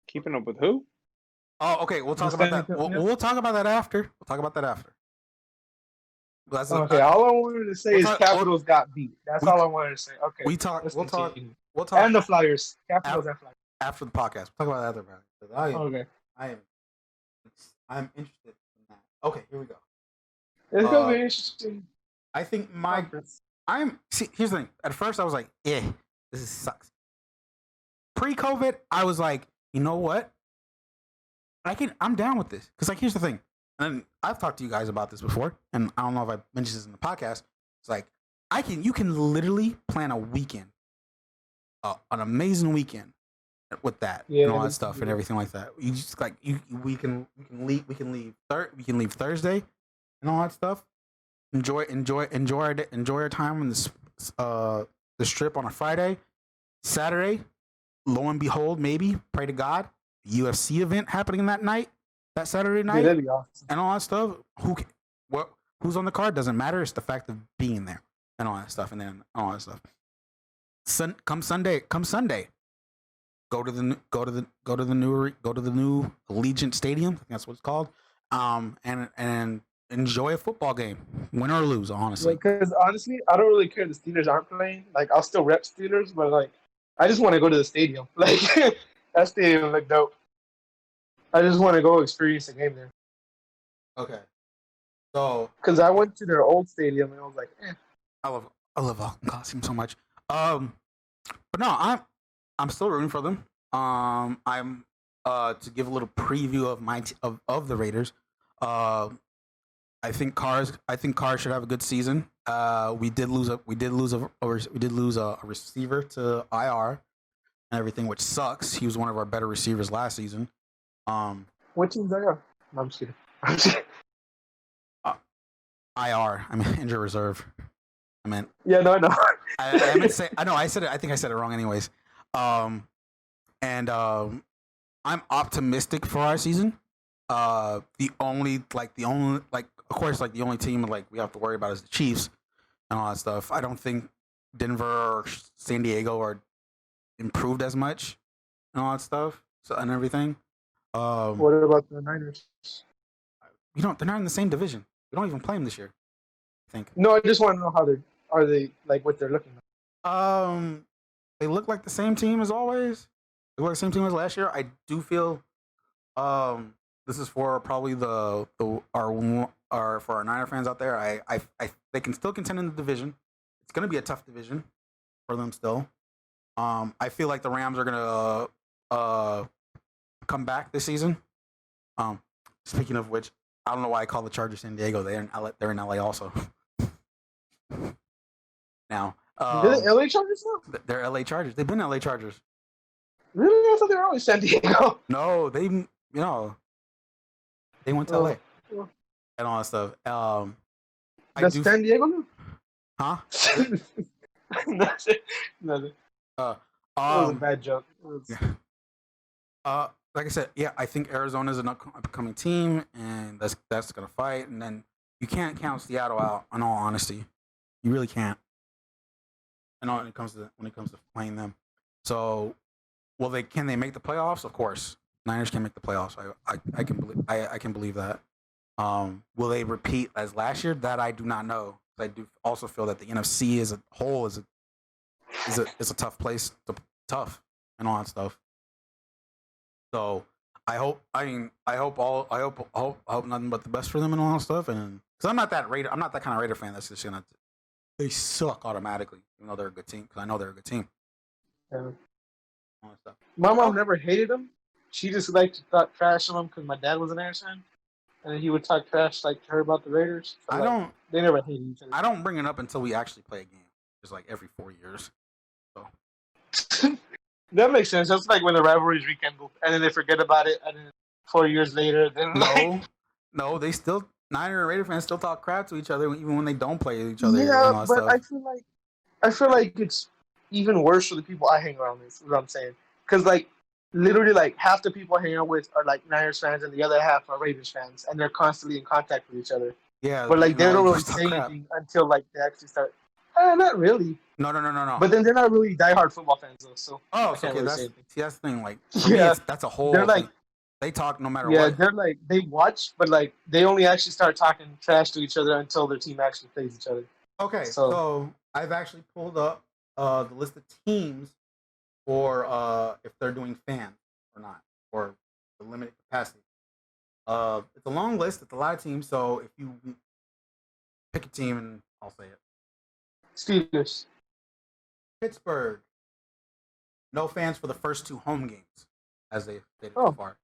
Keeping up with who? Oh, okay. We'll The talk about Stanley that. Cup, We'll, yeah. we'll talk about that after. We'll talk about that after. That's Okay, all I wanted to say we'll is talk- Capitals got beat. That's we- all I wanted to say. Okay, we talk. let's We'll talk. continue. We'll talk And the Flyers, Capitals and Flyers. after the podcast. We'll talk about that other about it. Okay, I'm interested in that. Okay, here we go. it's gonna be interesting. I think Conference. here's the thing. At first I was like, this sucks. Pre-COVID, I was like, you know what? I'm down with this. Because like here's the thing. And I've talked to you guys about this before, and I don't know if I mentioned this in the podcast. It's like you can literally plan a weekend. An amazing weekend with that Yeah, and all that stuff and everything like that. You just like we can leave Thursday and all that stuff. Enjoy our time on the strip on a Friday, Saturday. Lo and behold, maybe pray to God, UFC event happening that night, that Saturday night, that'd be awesome. and all that stuff. Who's on the card doesn't matter. It's the fact of being there and all that stuff, and then all that stuff. Come Sunday, go to the new Allegiant Stadium. I think that's what it's called. And enjoy a football game, win or lose. Honestly, Because honestly, I don't really care. The Steelers aren't playing. Like, I'll still rep Steelers, but like, I just want to go to the stadium. Like, that stadium look dope. I just want to go experience a game there. okay. So Because I went to their old stadium and I was like, I love Alton Coliseum so much. But no, I'm still rooting for them. I'm to give a little preview of of the Raiders. I think Carr should have a good season. We did lose a receiver to IR and everything, which sucks. He was one of our better receivers last season. what team's there? No, I'm just kidding. I'm just kidding. IR, I mean injured reserve. I meant Yeah, no. I meant to say I know I said it. I think I said it wrong anyways. I'm optimistic for our season. Of course, like the only team like we have to worry about is the Chiefs and all that stuff. I don't think Denver or San Diego are improved as much and all that stuff. So and everything. What about the Niners? They're not in the same division. We don't even play them this year. I think. No, I just want to know how they like what they're looking like. They look like the same team as always. They look like the same team as last year. I do feel, this is for probably for our Niner fans out there. They can still contend in the division. It's going to be a tough division for them still. I feel like the Rams are going to come back this season. Speaking of which, I don't know why I call the Chargers San Diego. They're in LA also. Now, They're the LA Chargers now? they're LA Chargers. They've been LA Chargers. Really? I thought they were always San Diego. No, They went to Oh, LA and all that stuff. I does do. San Diego know? Huh? Nothing. Nothing. Uh, It was a um, bad joke. It was, yeah. Like I said, yeah, I think Arizona is an upcoming team, and that's gonna fight. And then you can't count Seattle out. In all honesty, you really can't. And when it comes to playing them, so can they make the playoffs? Of course, Niners can make the playoffs. I can believe that. Will they repeat as last year? That I do not know. I do also feel that the NFC as a whole is a tough place, tough and all that stuff. So I hope. I mean, I hope nothing but the best for them and all that stuff. And because I'm not that kind of Raider fan that's just gonna they suck automatically, even though they're a good team. Because I know they're a good team. yeah. All that stuff. My mom Oh, never hated him. She just liked to talk trash on him because my dad was an Bears fan, and he would talk trash like to her about the Raiders. So, I like, don't. they never hated each I don't bring it up until we actually play a game. Just like every 4 years. So other. That makes sense. That's like when the rivalries rekindle, and then they forget about it, and then 4 years later, then no, they still Niner and Raider fans still talk crap to each other even when they don't play each other yeah, and all that but stuff. I feel like it's even worse for the people I hang around with. Is what I'm saying, because like literally like half the people I hang out with are like Niners fans, and the other half are Raiders fans, and they're constantly in contact with each other. Yeah, But like they don't they really just talk say crap. anything until like they actually start. Not really. No. But then they're not really diehard football fans though, so Oh, I so can't okay. really say anything. That's the thing. Like for me, Yeah, that's a they're whole like thing. They talk no matter yeah, what. they're like they watch, but like they only actually start talking trash to each other until their team actually plays each other. Okay, So so I've actually pulled up the list of teams for if they're doing fans or not, or the limited capacity. It's a long list. It's a lot of teams. So if you pick a team, and I'll say it. Steelers. Pittsburgh, no fans for the first two home games, as they stated so Oh, far.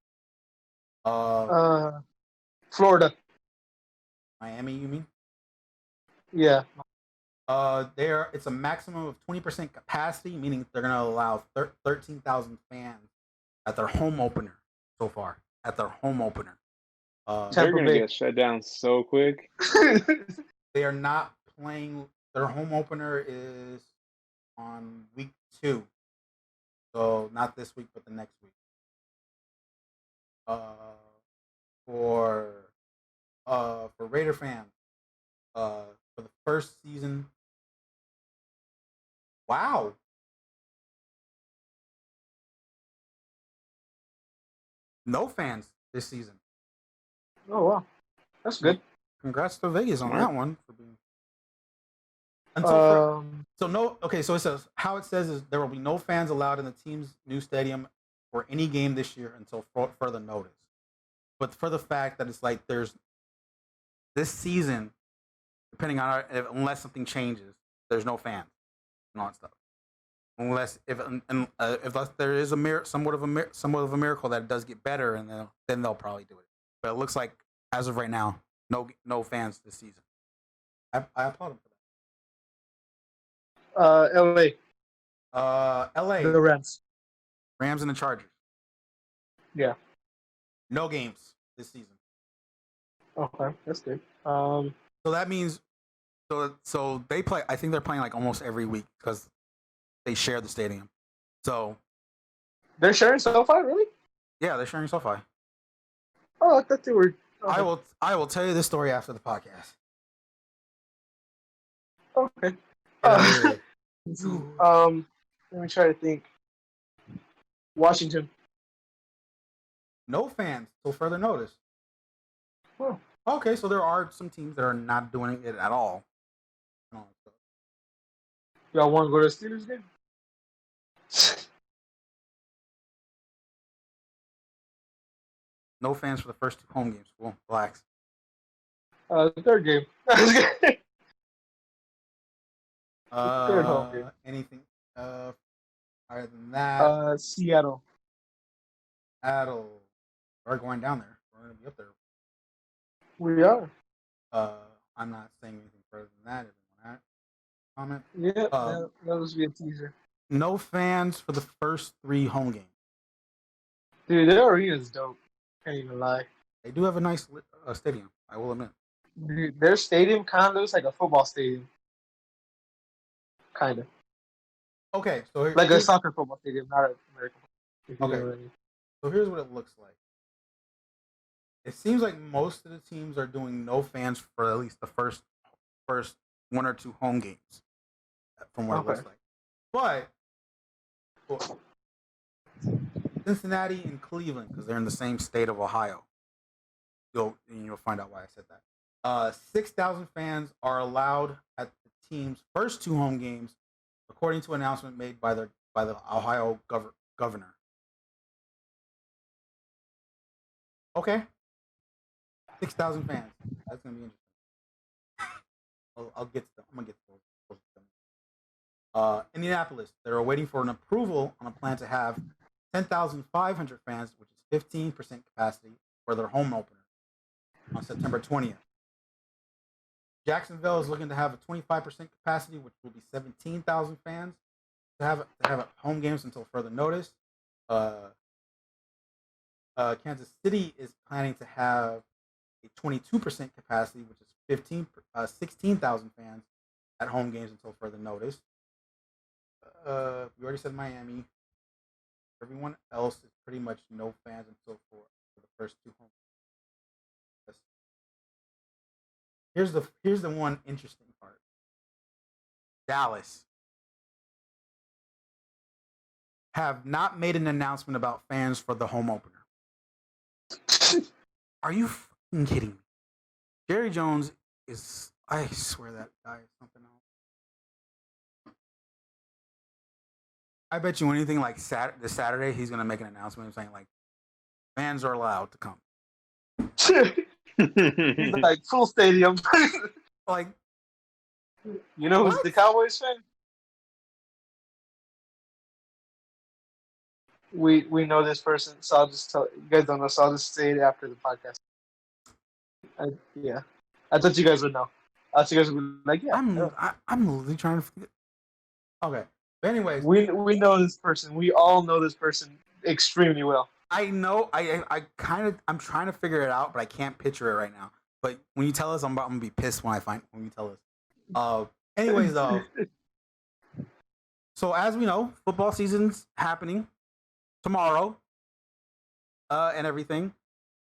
Uh, Florida. Miami, you mean? Yeah. There it's a maximum of 20% capacity, meaning they're going to allow 13,000 fans at their home opener so far. At their home opener, They're Tampa gonna Bay. get shut down so quick. they are not playing. Their home opener is on week 2, so not this week, but the next week. Uh, for for Raider fans, for the first season. Wow, no fans this season. Oh wow, that's good. Congrats to Vegas on Smart. that one for being until for Um, so no okay. So it says how it says is there will be no fans allowed in the team's new stadium for any game this year until further notice. But for the fact that it's like there's this season, depending on unless something changes, there's no fans and all that stuff. Unless if there is somewhat of a miracle that it does get better, and then they'll probably do it. But it looks like as of right now, no fans this season. I applaud them for LA. that. L.A. The Rams. Rams and the Chargers. Yeah. No games this season. Okay, that's good. So that means so they play. I think they're playing like almost every week because they share the stadium. So they're sharing SoFi, really? yeah, they're sharing SoFi. Oh, I thought they were. Okay. I will tell you this story after the podcast. Okay. Yeah. Let me try to think. Washington. No fans till further notice. Oh. Okay, so there are some teams that are not doing it at all. Y'all want to go to the Steelers game? No fans for the first 2 home games. Cool. Relax. The third game. Third home game. Anything other than that? Seattle. Seattle. We're going down there. We're going to be up there. We are. I'm not saying anything further than that. Everyone comment? Yeah, that was be a teaser. No fans for the first 3 home games. Dude, their arena's dope. Can't even lie. They do have a nice stadium. I will admit. Dude, their stadium kind of looks like a football stadium, kind of Okay, so like a soccer football stadium, not an American. If you know okay, what I mean. so here's what it looks like. It seems like most of the teams are doing no fans for at least the first one or two home games, from what it looks like. But well, Cincinnati and Cleveland, because they're in the same state of Ohio, you'll find out why I said that. 6,000 fans are allowed at the team's first two home games, according to an announcement made by the Ohio governor. Okay, 6,000 fans. That's gonna be interesting. I'll get to them. I'm gonna get to those. Indianapolis, they're waiting for an approval on a plan to have 10,500 fans, which is 15% capacity for their home opener on September 20th. Jacksonville is looking to have a 25% capacity, which will be 17,000 fans to have home games until further notice. Kansas City is planning to have a 22% capacity, which is 16,000 fans at home games until further notice. We already said Miami. Everyone else is pretty much no fans until for the first two home. Here's the one interesting part. Dallas have not made an announcement about fans for the home opener. Are you fucking kidding me? Jerry Jones is, I swear that guy is something else. I bet you anything like this Saturday he's gonna make an announcement saying like fans are allowed to come. He's like full stadium. Like, you know who's the Cowboys fan? We know this person, so I'll just tell you guys don't know, so I'll just say it after the podcast. Yeah, I thought you guys would know. I thought you guys would be like, yeah. I'm literally trying to forget. Okay, but anyways, we know this person. We all know this person extremely well. I know. I'm trying to figure it out, but I can't picture it right now. But when you tell us, I'm gonna be pissed when you tell us. Anyways, so as we know, football season's happening tomorrow, and everything,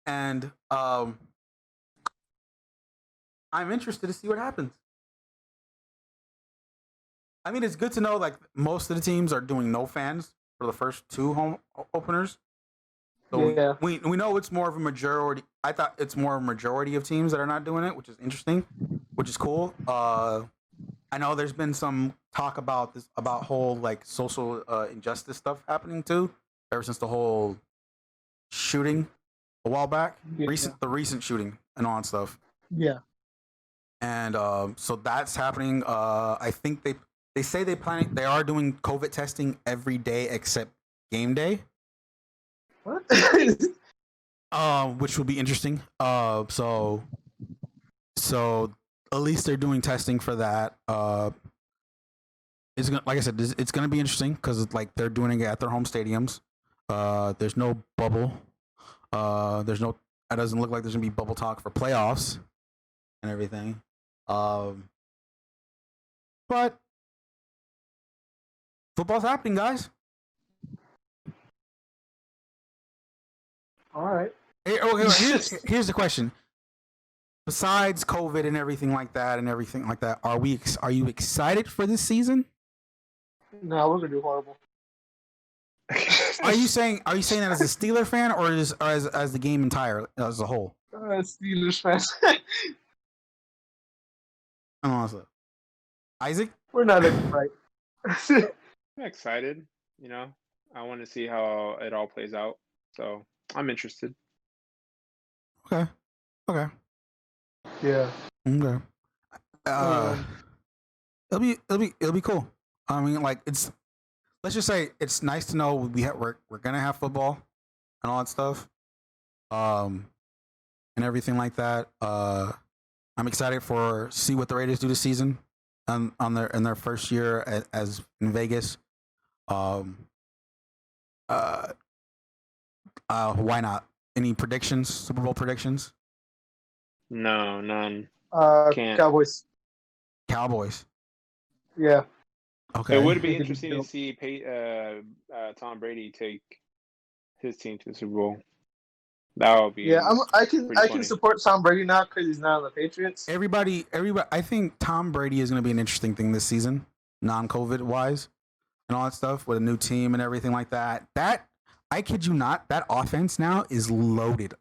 and I'm interested to see what happens. I mean, it's good to know like most of the teams are doing no fans for the first two home openers. So yeah. we know it's more of a majority. I thought it's more a majority of teams that are not doing it, which is interesting, which is cool. I know there's been some talk about whole like social injustice stuff happening too, ever since the whole shooting a while back, the recent shooting and all that stuff. Yeah. And so that's happening. I think they say they are doing COVID testing every day except game day. What? Which will be interesting. So at least they're doing testing for that. It's gonna, like I said, it's gonna be interesting because like they're doing it at their home stadiums. There's no bubble. There's no. It doesn't look like there's gonna be bubble talk for playoffs and everything. But football's happening, guys. All right. Here's the question. Besides COVID and everything like that, are you excited for this season? No, we're gonna do horrible. Are you saying that as a Steeler fan or as the game entire as a whole? Steelers fans. Honestly, Isaac, we're not looking right. I'm excited. You know, I want to see how it all plays out. So I'm interested. Okay. Yeah. Okay. It'll be cool. I mean, like let's just say it's nice to know we're gonna have football and all that stuff, and everything like that. I'm excited for see what the Raiders do this season, in their first year as in Vegas. Why not? Any predictions? Super Bowl predictions? No, none. Can't. Cowboys. Cowboys. Yeah. Okay. It would be They could be interesting to dope. see Tom Brady take his team to the Super Bowl. That would be Yeah, I can pretty funny. support Tom Brady now because he's not on the Patriots. Everybody. I think Tom Brady is going to be an interesting thing this season, non-COVID wise, and all that stuff with a new team and everything like that. That I kid you not, that offense now is loaded.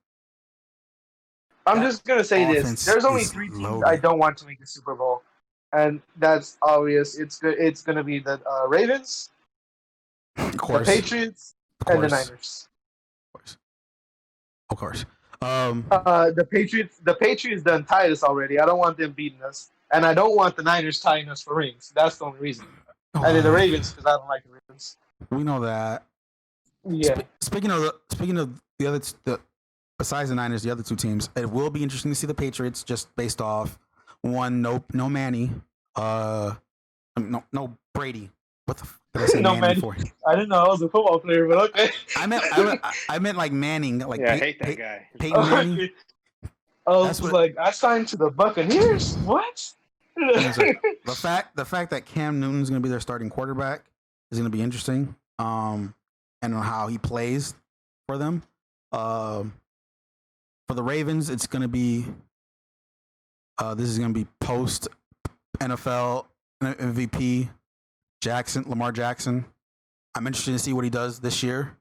I'm That just gonna say this: offense there's only is 3 teams loaded. I don't want to make the Super Bowl, and that's obvious. It's good. It's gonna be the Ravens, Of the course, Patriots, of and the course, Niners. of course. The Patriots done tied us already. I don't want them beating us, and I don't want the Niners tying us for rings. That's the only reason. And then the Ravens because I don't like the Ravens. We know that. Yeah. Speaking of the other besides the Niners, the other 2 teams, it will be interesting to see the Patriots just based off one, no Manny, no Brady. What the f- did I say No, Manning man. for? I didn't know I was a football player, but okay. I meant like Manning, like Yeah, I hate that guy. Peyton Manning. Okay. I was That's like, I signed to the Buccaneers. What? The fact that Cam Newton's going to be their starting quarterback is going to be interesting. And how he plays for them. For the Ravens, it's going to be. This is going to be post NFL MVP Lamar Jackson. I'm interested to see what he does this year.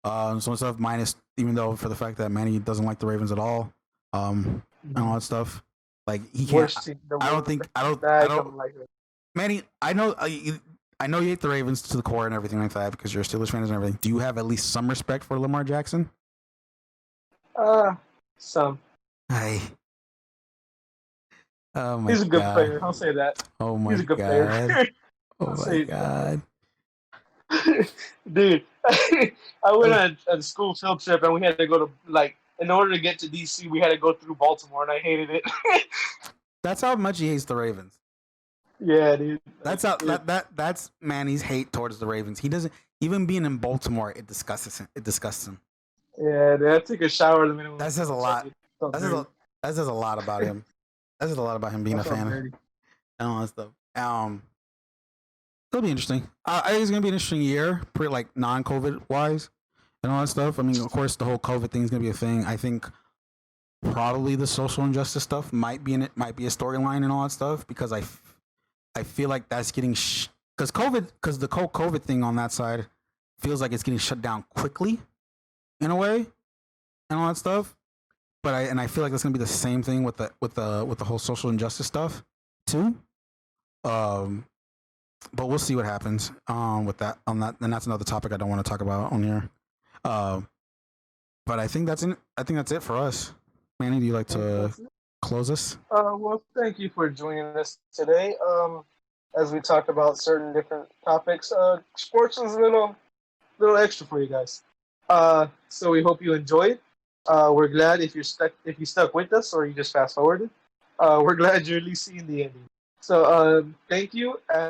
So stuff minus, even though for the fact that Manny doesn't like the Ravens at all, and all that stuff. Like he can't. I don't. Like it. Manny, I know you hate the Ravens to the core and everything like that because you're a Steelers fan and everything. Do you have at least some respect for Lamar Jackson? Some. Hey. Oh my god. He's a good player. I'll say that. Oh my He's a good god. player. Oh my god. Dude, I went on a school field trip and we had to go to in order to get to DC, we had to go through Baltimore, and I hated it. That's how much he hates the Ravens. Yeah, dude. That's how that's Manny's hate towards the Ravens. He doesn't even being in Baltimore. It disgusts him. Yeah, dude, I took a shower the minute. That says a lot. That says a lot about him. That says a lot about him being a fan and all that stuff. It'll be interesting. I think it's gonna be an interesting year, pretty like non-COVID wise, and all that stuff. I mean, of course, the whole COVID thing is gonna be a thing. I think probably the social injustice stuff might be a storyline and all that stuff because I feel like that's getting because the whole COVID thing on that side feels like it's getting shut down quickly, in a way, and all that stuff. But I feel like that's gonna be the same thing with the whole social injustice stuff too. But we'll see what happens with that on that, and that's another topic I don't want to talk about on here. But I think that's it for us. Manny, do you like to close us? Well, thank you for joining us today. As we talk about certain different topics, sports is a little extra for you guys. So we hope you enjoyed. We're glad if you stuck with us or you just fast forwarded. We're glad you're at least seeing the ending. So thank you. And